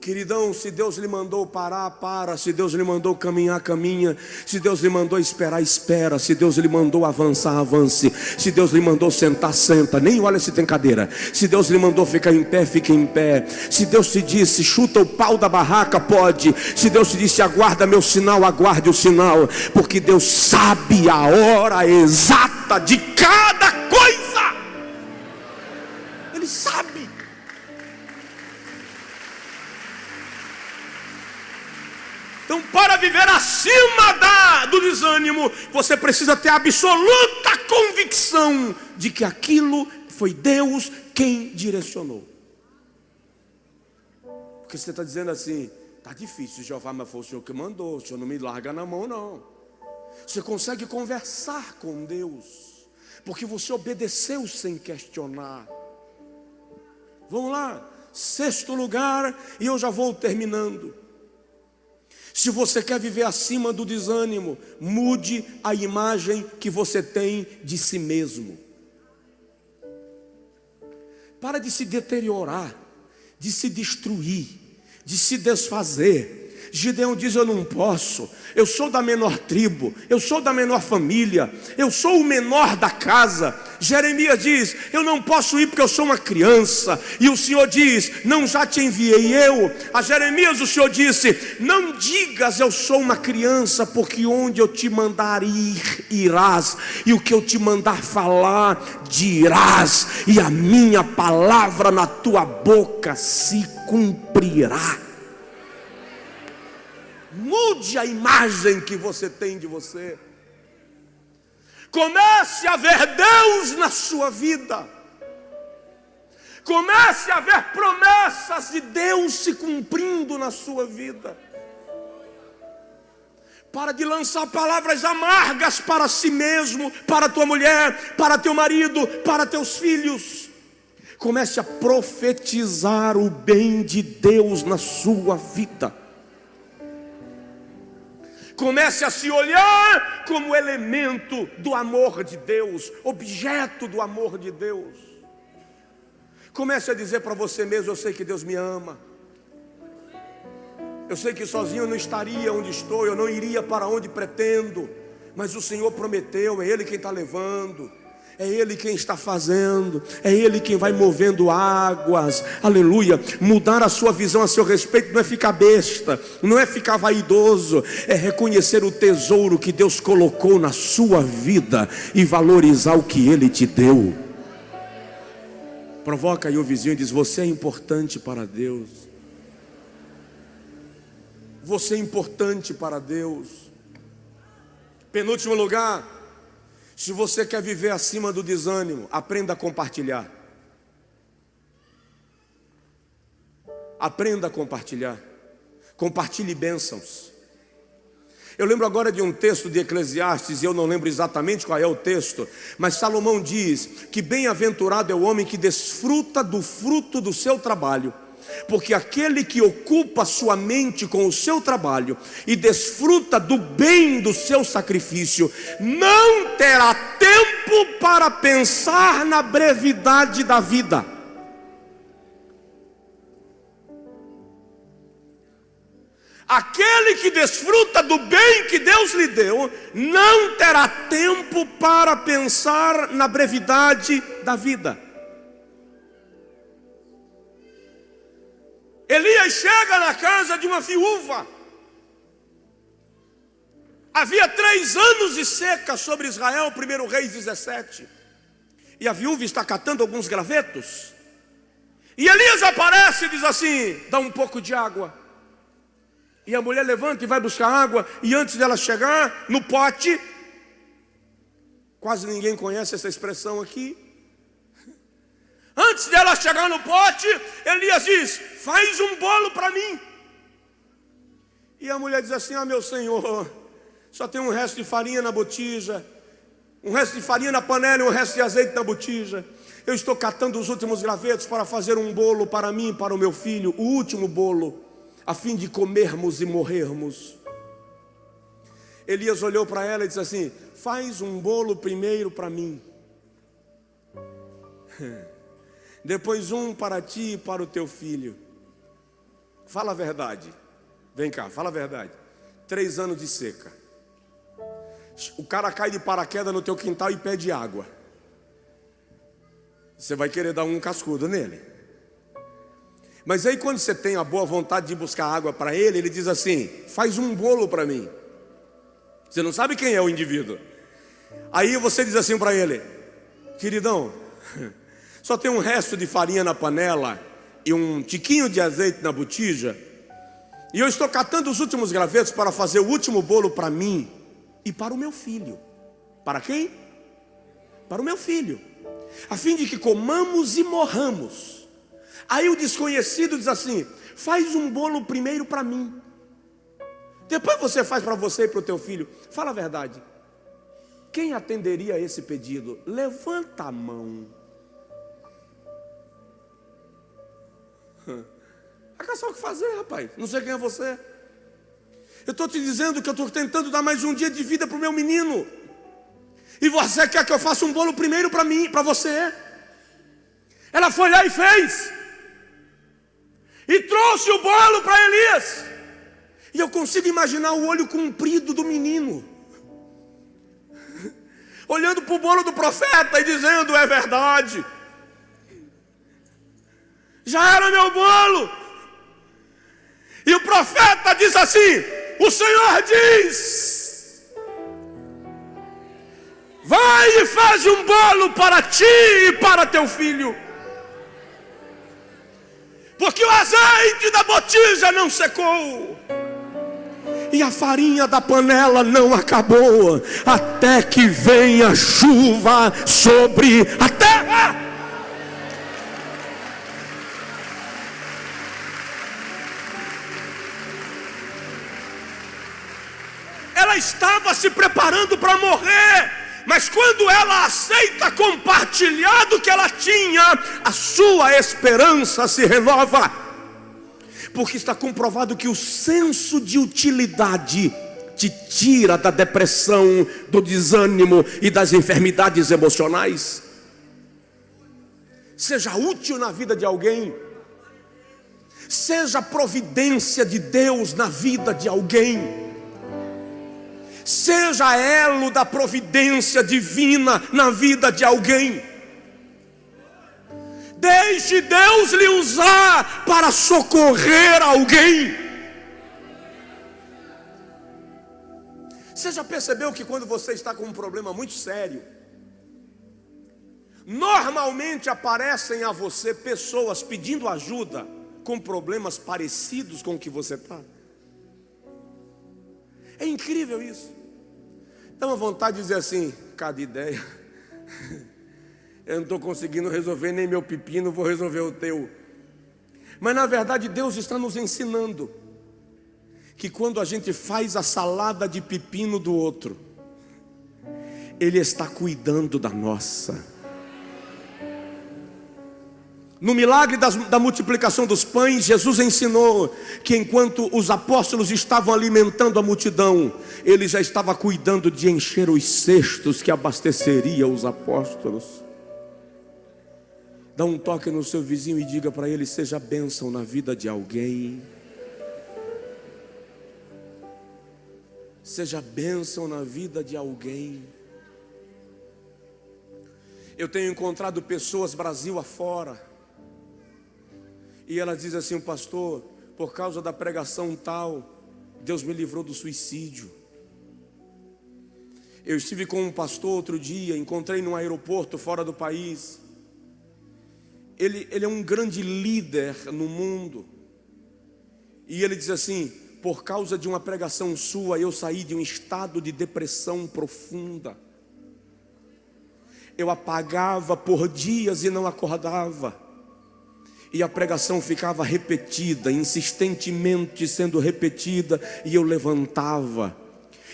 Speaker 1: Queridão, se Deus lhe mandou parar, para. Se Deus lhe mandou caminhar, caminha. Se Deus lhe mandou esperar, espera. Se Deus lhe mandou avançar, avance. Se Deus lhe mandou sentar, senta. Nem olha se tem cadeira. Se Deus lhe mandou ficar em pé, fique em pé. Se Deus te disse, chuta o pau da barraca, pode. Se Deus te disse, aguarda meu sinal, aguarde o sinal. Porque Deus sabe a hora exata de cada coisa. Ele sabe. Então, para viver acima do desânimo, você precisa ter absoluta convicção de que aquilo foi Deus quem direcionou. Porque você está dizendo assim: Está difícil, Jeová, mas foi o Senhor que mandou. O Senhor não me larga na mão, não. Você consegue conversar com Deus, porque você obedeceu sem questionar. Vamos lá, 6º lugar, e eu já vou terminando. Se você quer viver acima do desânimo, mude a imagem que você tem de si mesmo. Para de se deteriorar, de se destruir, de se desfazer. Gideão diz: eu não posso, eu sou da menor tribo, eu sou da menor família, eu sou o menor da casa. Jeremias diz: eu não posso ir porque eu sou uma criança. E o Senhor diz: não já te enviei eu? A Jeremias o Senhor disse: não digas eu sou uma criança, porque onde eu te mandar ir, irás, e o que eu te mandar falar, dirás, e a minha palavra na tua boca se cumprirá. Mude a imagem que você tem de você. Comece a ver Deus na sua vida. Comece a ver promessas de Deus se cumprindo na sua vida. Para de lançar palavras amargas para si mesmo, para tua mulher, para teu marido, para teus filhos. Comece a profetizar o bem de Deus na sua vida. Comece a se olhar como elemento do amor de Deus, objeto do amor de Deus. Comece a dizer para você mesmo: eu sei que Deus me ama. Eu sei que sozinho eu não estaria onde estou, eu não iria para onde pretendo. Mas o Senhor prometeu, é Ele quem está levando. É Ele quem está fazendo, é Ele quem vai movendo águas, aleluia. Mudar a sua visão a seu respeito não é ficar besta, não é ficar vaidoso, é reconhecer o tesouro que Deus colocou na sua vida e valorizar o que Ele te deu. Provoca aí o vizinho e diz: você é importante para Deus. Você é importante para Deus. Penúltimo lugar, se você quer viver acima do desânimo, aprenda a compartilhar. Aprenda a compartilhar. Compartilhe bênçãos. Eu lembro agora de um texto de Eclesiastes, e eu não lembro exatamente qual é o texto, mas Salomão diz que bem-aventurado é o homem que desfruta do fruto do seu trabalho. Porque aquele que ocupa sua mente com o seu trabalho e desfruta do bem do seu sacrifício, não terá tempo para pensar na brevidade da vida. Aquele que desfruta do bem que Deus lhe deu, não terá tempo para pensar na brevidade da vida. Elias chega na casa de uma viúva. Havia 3 anos de seca sobre Israel, 1 Reis 17. E a viúva está catando alguns gravetos. E Elias aparece e diz assim: dá um pouco de água. E a mulher levanta e vai buscar água. E antes dela chegar no pote, quase ninguém conhece essa expressão aqui. Antes dela chegar no pote, Elias diz: faz um bolo para mim. E a mulher diz assim: ah, meu senhor, só tem um resto de farinha na botija, um resto de farinha na panela e um resto de azeite na botija. Eu estou catando os últimos gravetos para fazer um bolo para mim e para o meu filho, o último bolo, a fim de comermos e morrermos. Elias olhou para ela e disse assim: faz um bolo primeiro para mim, depois um para ti e para o teu filho. Fala a verdade. Vem cá, fala a verdade. 3 anos de seca. O cara cai de paraquedas no teu quintal e pede água. Você vai querer dar um cascudo nele. Mas aí quando você tem a boa vontade de buscar água para ele, ele diz assim: faz um bolo para mim. Você não sabe quem é o indivíduo. Aí você diz assim para ele: queridão, só tem um resto de farinha na panela e um tiquinho de azeite na botija, e eu estou catando os últimos gravetos para fazer o último bolo para mim e para o meu filho. Para quem? Para o meu filho, a fim de que comamos e morramos. Aí o desconhecido diz assim: faz um bolo primeiro para mim. Depois você faz para você e para o teu filho. Fala a verdade. Quem atenderia a esse pedido? Levanta a mão. É só o que fazer, rapaz. Não sei quem é você. Eu estou te dizendo que eu estou tentando dar mais um dia de vida para o meu menino. E você quer que eu faça um bolo primeiro para mim, para você? Ela foi lá e fez. E trouxe o bolo para Elias. E eu consigo imaginar o olho comprido do menino, olhando para o bolo do profeta e dizendo: é verdade, já era meu bolo. E o profeta diz assim: o Senhor diz: vai e faz um bolo para ti e para teu filho, porque o azeite da botija não secou e a farinha da panela não acabou, até que venha chuva sobre a terra. Ela estava se preparando para morrer, mas quando ela aceita compartilhar do que ela tinha, a sua esperança se renova. Porque está comprovado que o senso de utilidade te tira da depressão, do desânimo e das enfermidades emocionais. Seja útil na vida de alguém. Seja providência de Deus na vida de alguém. Seja elo da providência divina na vida de alguém. Deixe Deus lhe usar para socorrer alguém. Você já percebeu que quando você está com um problema muito sério, normalmente aparecem a você pessoas pedindo ajuda com problemas parecidos com o que você está? É incrível isso. Dá uma vontade de dizer assim: cada ideia. Eu não estou conseguindo resolver nem meu pepino, vou resolver o teu. Mas na verdade Deus está nos ensinando que quando a gente faz a salada de pepino do outro, Ele está cuidando da nossa. No milagre da multiplicação dos pães, Jesus ensinou que enquanto os apóstolos estavam alimentando a multidão, Ele já estava cuidando de encher os cestos que abasteceria os apóstolos. Dá um toque no seu vizinho e diga para ele: seja bênção na vida de alguém. Seja bênção na vida de alguém. Eu tenho encontrado pessoas Brasil afora, e elas dizem assim: pastor, por causa da pregação tal, Deus me livrou do suicídio. Eu estive com um pastor outro dia, encontrei num aeroporto fora do país. Ele é um grande líder no mundo. E ele diz assim: por causa de uma pregação sua, eu saí de um estado de depressão profunda. Eu apagava por dias e não acordava. E a pregação ficava repetida, insistentemente sendo repetida, e eu levantava.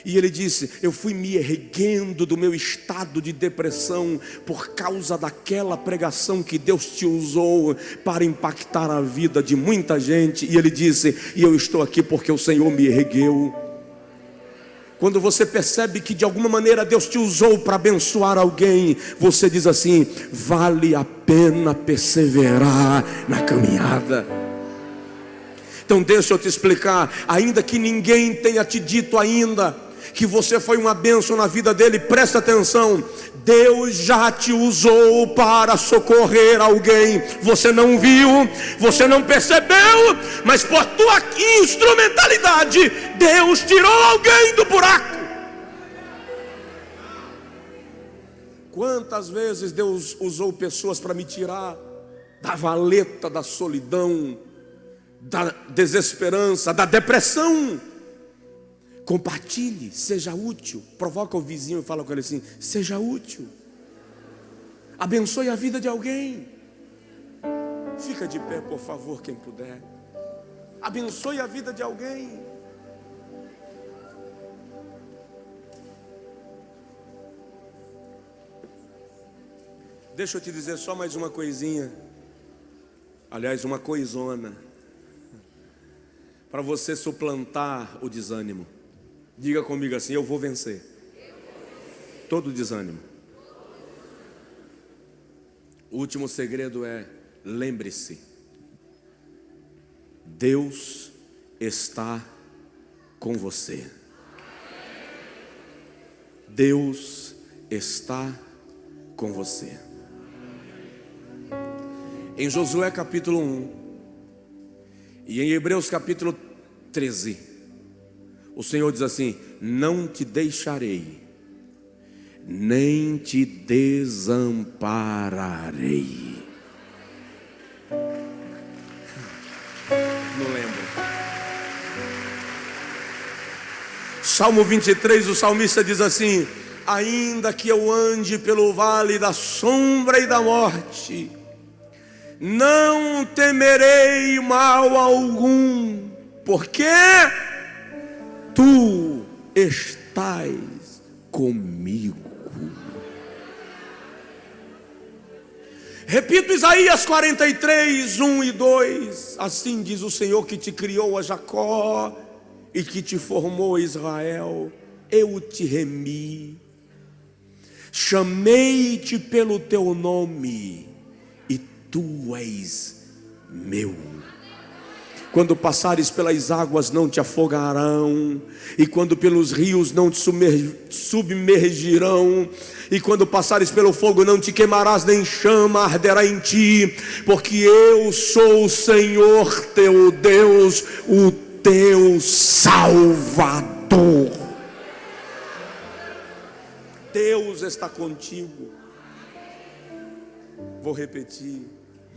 Speaker 1: E ele disse: eu fui me erguendo do meu estado de depressão por causa daquela pregação que Deus te usou para impactar a vida de muita gente. E ele disse: e eu estou aqui porque o Senhor me ergueu. Quando você percebe que de alguma maneira Deus te usou para abençoar alguém, você diz assim: vale a pena perseverar na caminhada. Então deixa eu te explicar. Ainda que ninguém tenha te dito ainda que você foi uma bênção na vida dele, presta atenção: Deus já te usou para socorrer alguém. Você não viu, você não percebeu, mas por tua instrumentalidade, Deus tirou alguém do buraco. Quantas vezes Deus usou pessoas para me tirar da valeta da solidão, da desesperança, da depressão. Compartilhe, seja útil. Provoca o vizinho e fala com ele assim: seja útil. Abençoe a vida de alguém. Fica de pé, por favor, quem puder. abençoe a vida de alguém. Deixa eu te dizer só mais uma coisinha, aliás, uma coisona, para você suplantar o desânimo. Diga comigo assim: eu vou vencer todo desânimo. O último segredo é: lembre-se, Deus está com você. Deus está com você. Em Josué capítulo 1 e em Hebreus capítulo 13, o Senhor diz assim: não te deixarei, nem te desampararei. Não lembro. Salmo 23, o salmista diz assim: ainda que eu ande pelo vale da sombra e da morte, não temerei mal algum, porque tu estás comigo. Repito Isaías 43, 1 e 2. Assim diz o Senhor que te criou a Jacó e que te formou Israel. Eu te remi, chamei-te pelo teu nome, e tu és meu. Quando passares pelas águas não te afogarão, e quando pelos rios não te submergirão, e quando passares pelo fogo não te queimarás, nem chama arderá em ti, porque eu sou o Senhor teu Deus, o teu Salvador. Deus está contigo. Vou repetir: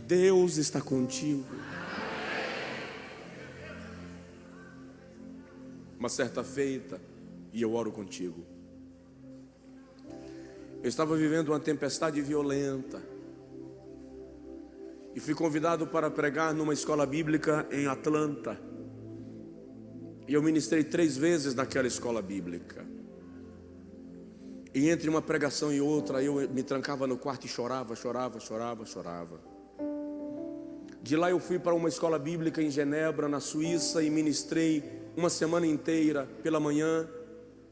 Speaker 1: Deus está contigo. Uma certa feita, e eu oro contigo, eu estava vivendo uma tempestade violenta e fui convidado para pregar numa escola bíblica em Atlanta. E eu ministrei 3 vezes naquela escola bíblica. E entre uma pregação e outra, eu me trancava no quarto e chorava. De lá eu fui para uma escola bíblica em Genebra, na Suíça, e ministrei uma semana inteira. Pela manhã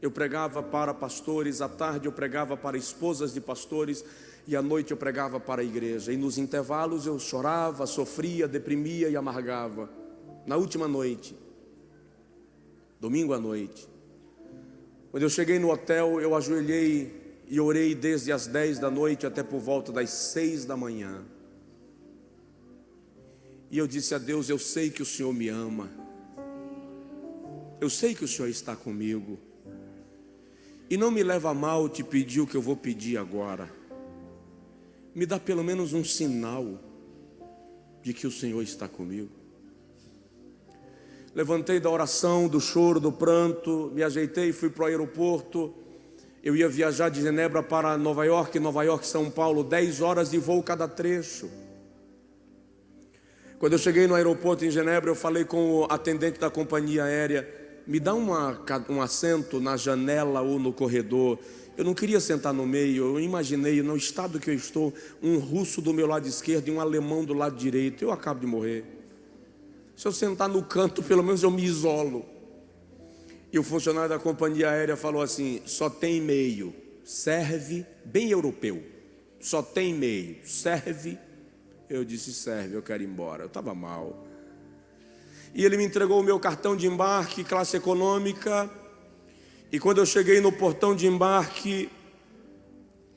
Speaker 1: eu pregava para pastores, à tarde eu pregava para esposas de pastores, e à noite eu pregava para a igreja. E nos intervalos eu chorava, sofria, deprimia e amargava. Na última noite, domingo à noite, quando eu cheguei no hotel, eu ajoelhei e orei desde as 10 da noite até por volta das 6 da manhã. E eu disse a Deus: eu sei que o Senhor me ama, eu sei que o Senhor está comigo, e não me leva a mal te pedir o que eu vou pedir agora. Me dá pelo menos um sinal de que o Senhor está comigo. Levantei da oração, do choro, do pranto, me ajeitei e fui para o aeroporto. Eu ia viajar de Genebra para Nova York, São Paulo, 10 horas de voo cada trecho. Quando eu cheguei no aeroporto em Genebra, eu falei com o atendente da companhia aérea: me dá um assento na janela ou no corredor. Eu não queria sentar no meio. Eu imaginei, no estado que eu estou, um russo do meu lado esquerdo e um alemão do lado direito. Eu acabo de morrer. Se eu sentar no canto, pelo menos eu me isolo. E o funcionário da companhia aérea falou assim: só tem meio, serve, bem europeu, só tem meio, serve. Eu disse: serve, eu quero ir embora. Eu estava mal. E ele me entregou o meu cartão de embarque, classe econômica. E quando eu cheguei no portão de embarque,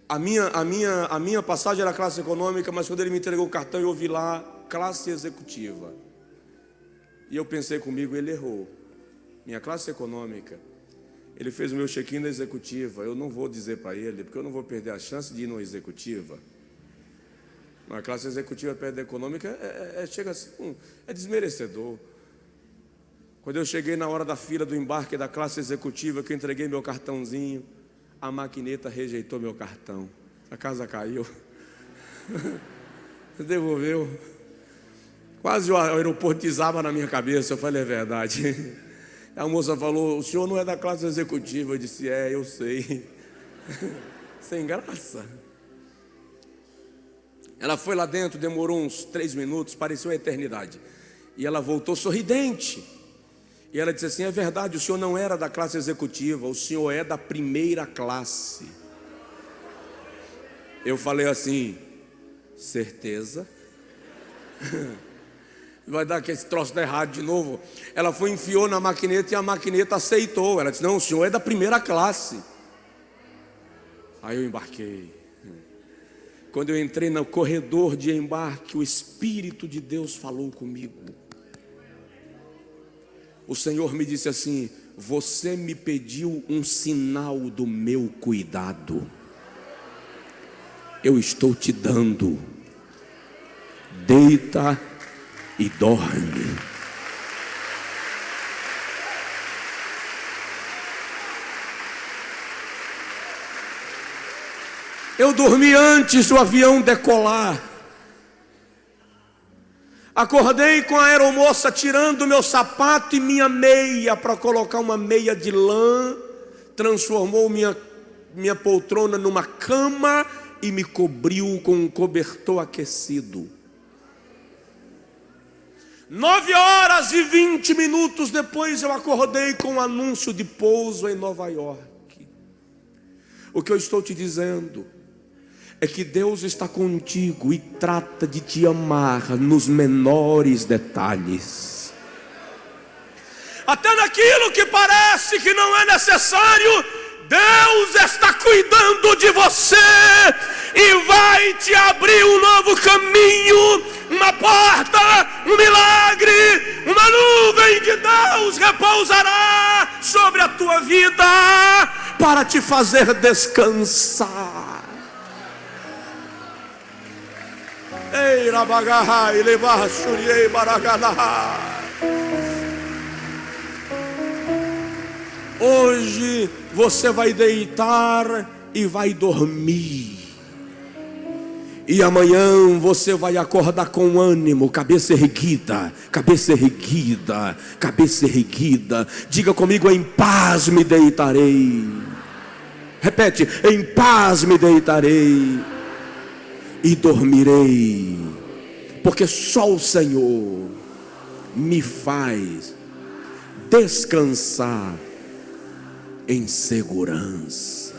Speaker 1: a minha passagem era classe econômica, mas quando ele me entregou o cartão, eu vi lá classe executiva. E eu pensei comigo: ele errou. Minha classe econômica. Ele fez o meu check-in na executiva. Eu não vou dizer para ele, porque eu não vou perder a chance de ir numa executiva. Uma classe executiva perto da econômica chega assim, é desmerecedor. Quando eu cheguei na hora da fila do embarque da classe executiva, que eu entreguei meu cartãozinho, a maquineta rejeitou meu cartão. A casa caiu. Devolveu. Quase o aeroporto desaba na minha cabeça. Eu falei, é verdade. A moça falou, o senhor não é da classe executiva. Eu disse, eu sei. Sem graça. Ela foi lá dentro, demorou uns 3 minutos, pareceu uma eternidade. E ela voltou sorridente. E ela disse assim, é verdade, o senhor não era da classe executiva, o senhor é da primeira classe. Eu falei assim, certeza? Vai dar que esse troço dá errado de novo. Ela foi, enfiou na maquineta e a maquineta aceitou. Ela disse, não, o senhor é da primeira classe. Aí eu embarquei. Quando eu entrei no corredor de embarque, o Espírito de Deus falou comigo. O Senhor me disse assim, você me pediu um sinal do meu cuidado. Eu estou te dando. Deita e dorme. Eu dormi antes do avião decolar. Acordei com a aeromoça tirando meu sapato e minha meia para colocar uma meia de lã. Transformou minha poltrona numa cama e me cobriu com um cobertor aquecido. 9h20 depois eu acordei com um anúncio de pouso em Nova York. O que eu estou te dizendo é que Deus está contigo e trata de te amar nos menores detalhes. Até naquilo que parece que não é necessário, Deus está cuidando de você e vai te abrir um novo caminho, uma porta, um milagre, uma nuvem de Deus repousará sobre a tua vida para te fazer descansar. Ei, rabagarra, e levar suriei baragana. Hoje você vai deitar e vai dormir. E amanhã você vai acordar com ânimo, cabeça erguida, cabeça erguida, cabeça erguida. Diga comigo, em paz me deitarei. Repete, em paz me deitarei e dormirei, porque só o Senhor me faz descansar em segurança.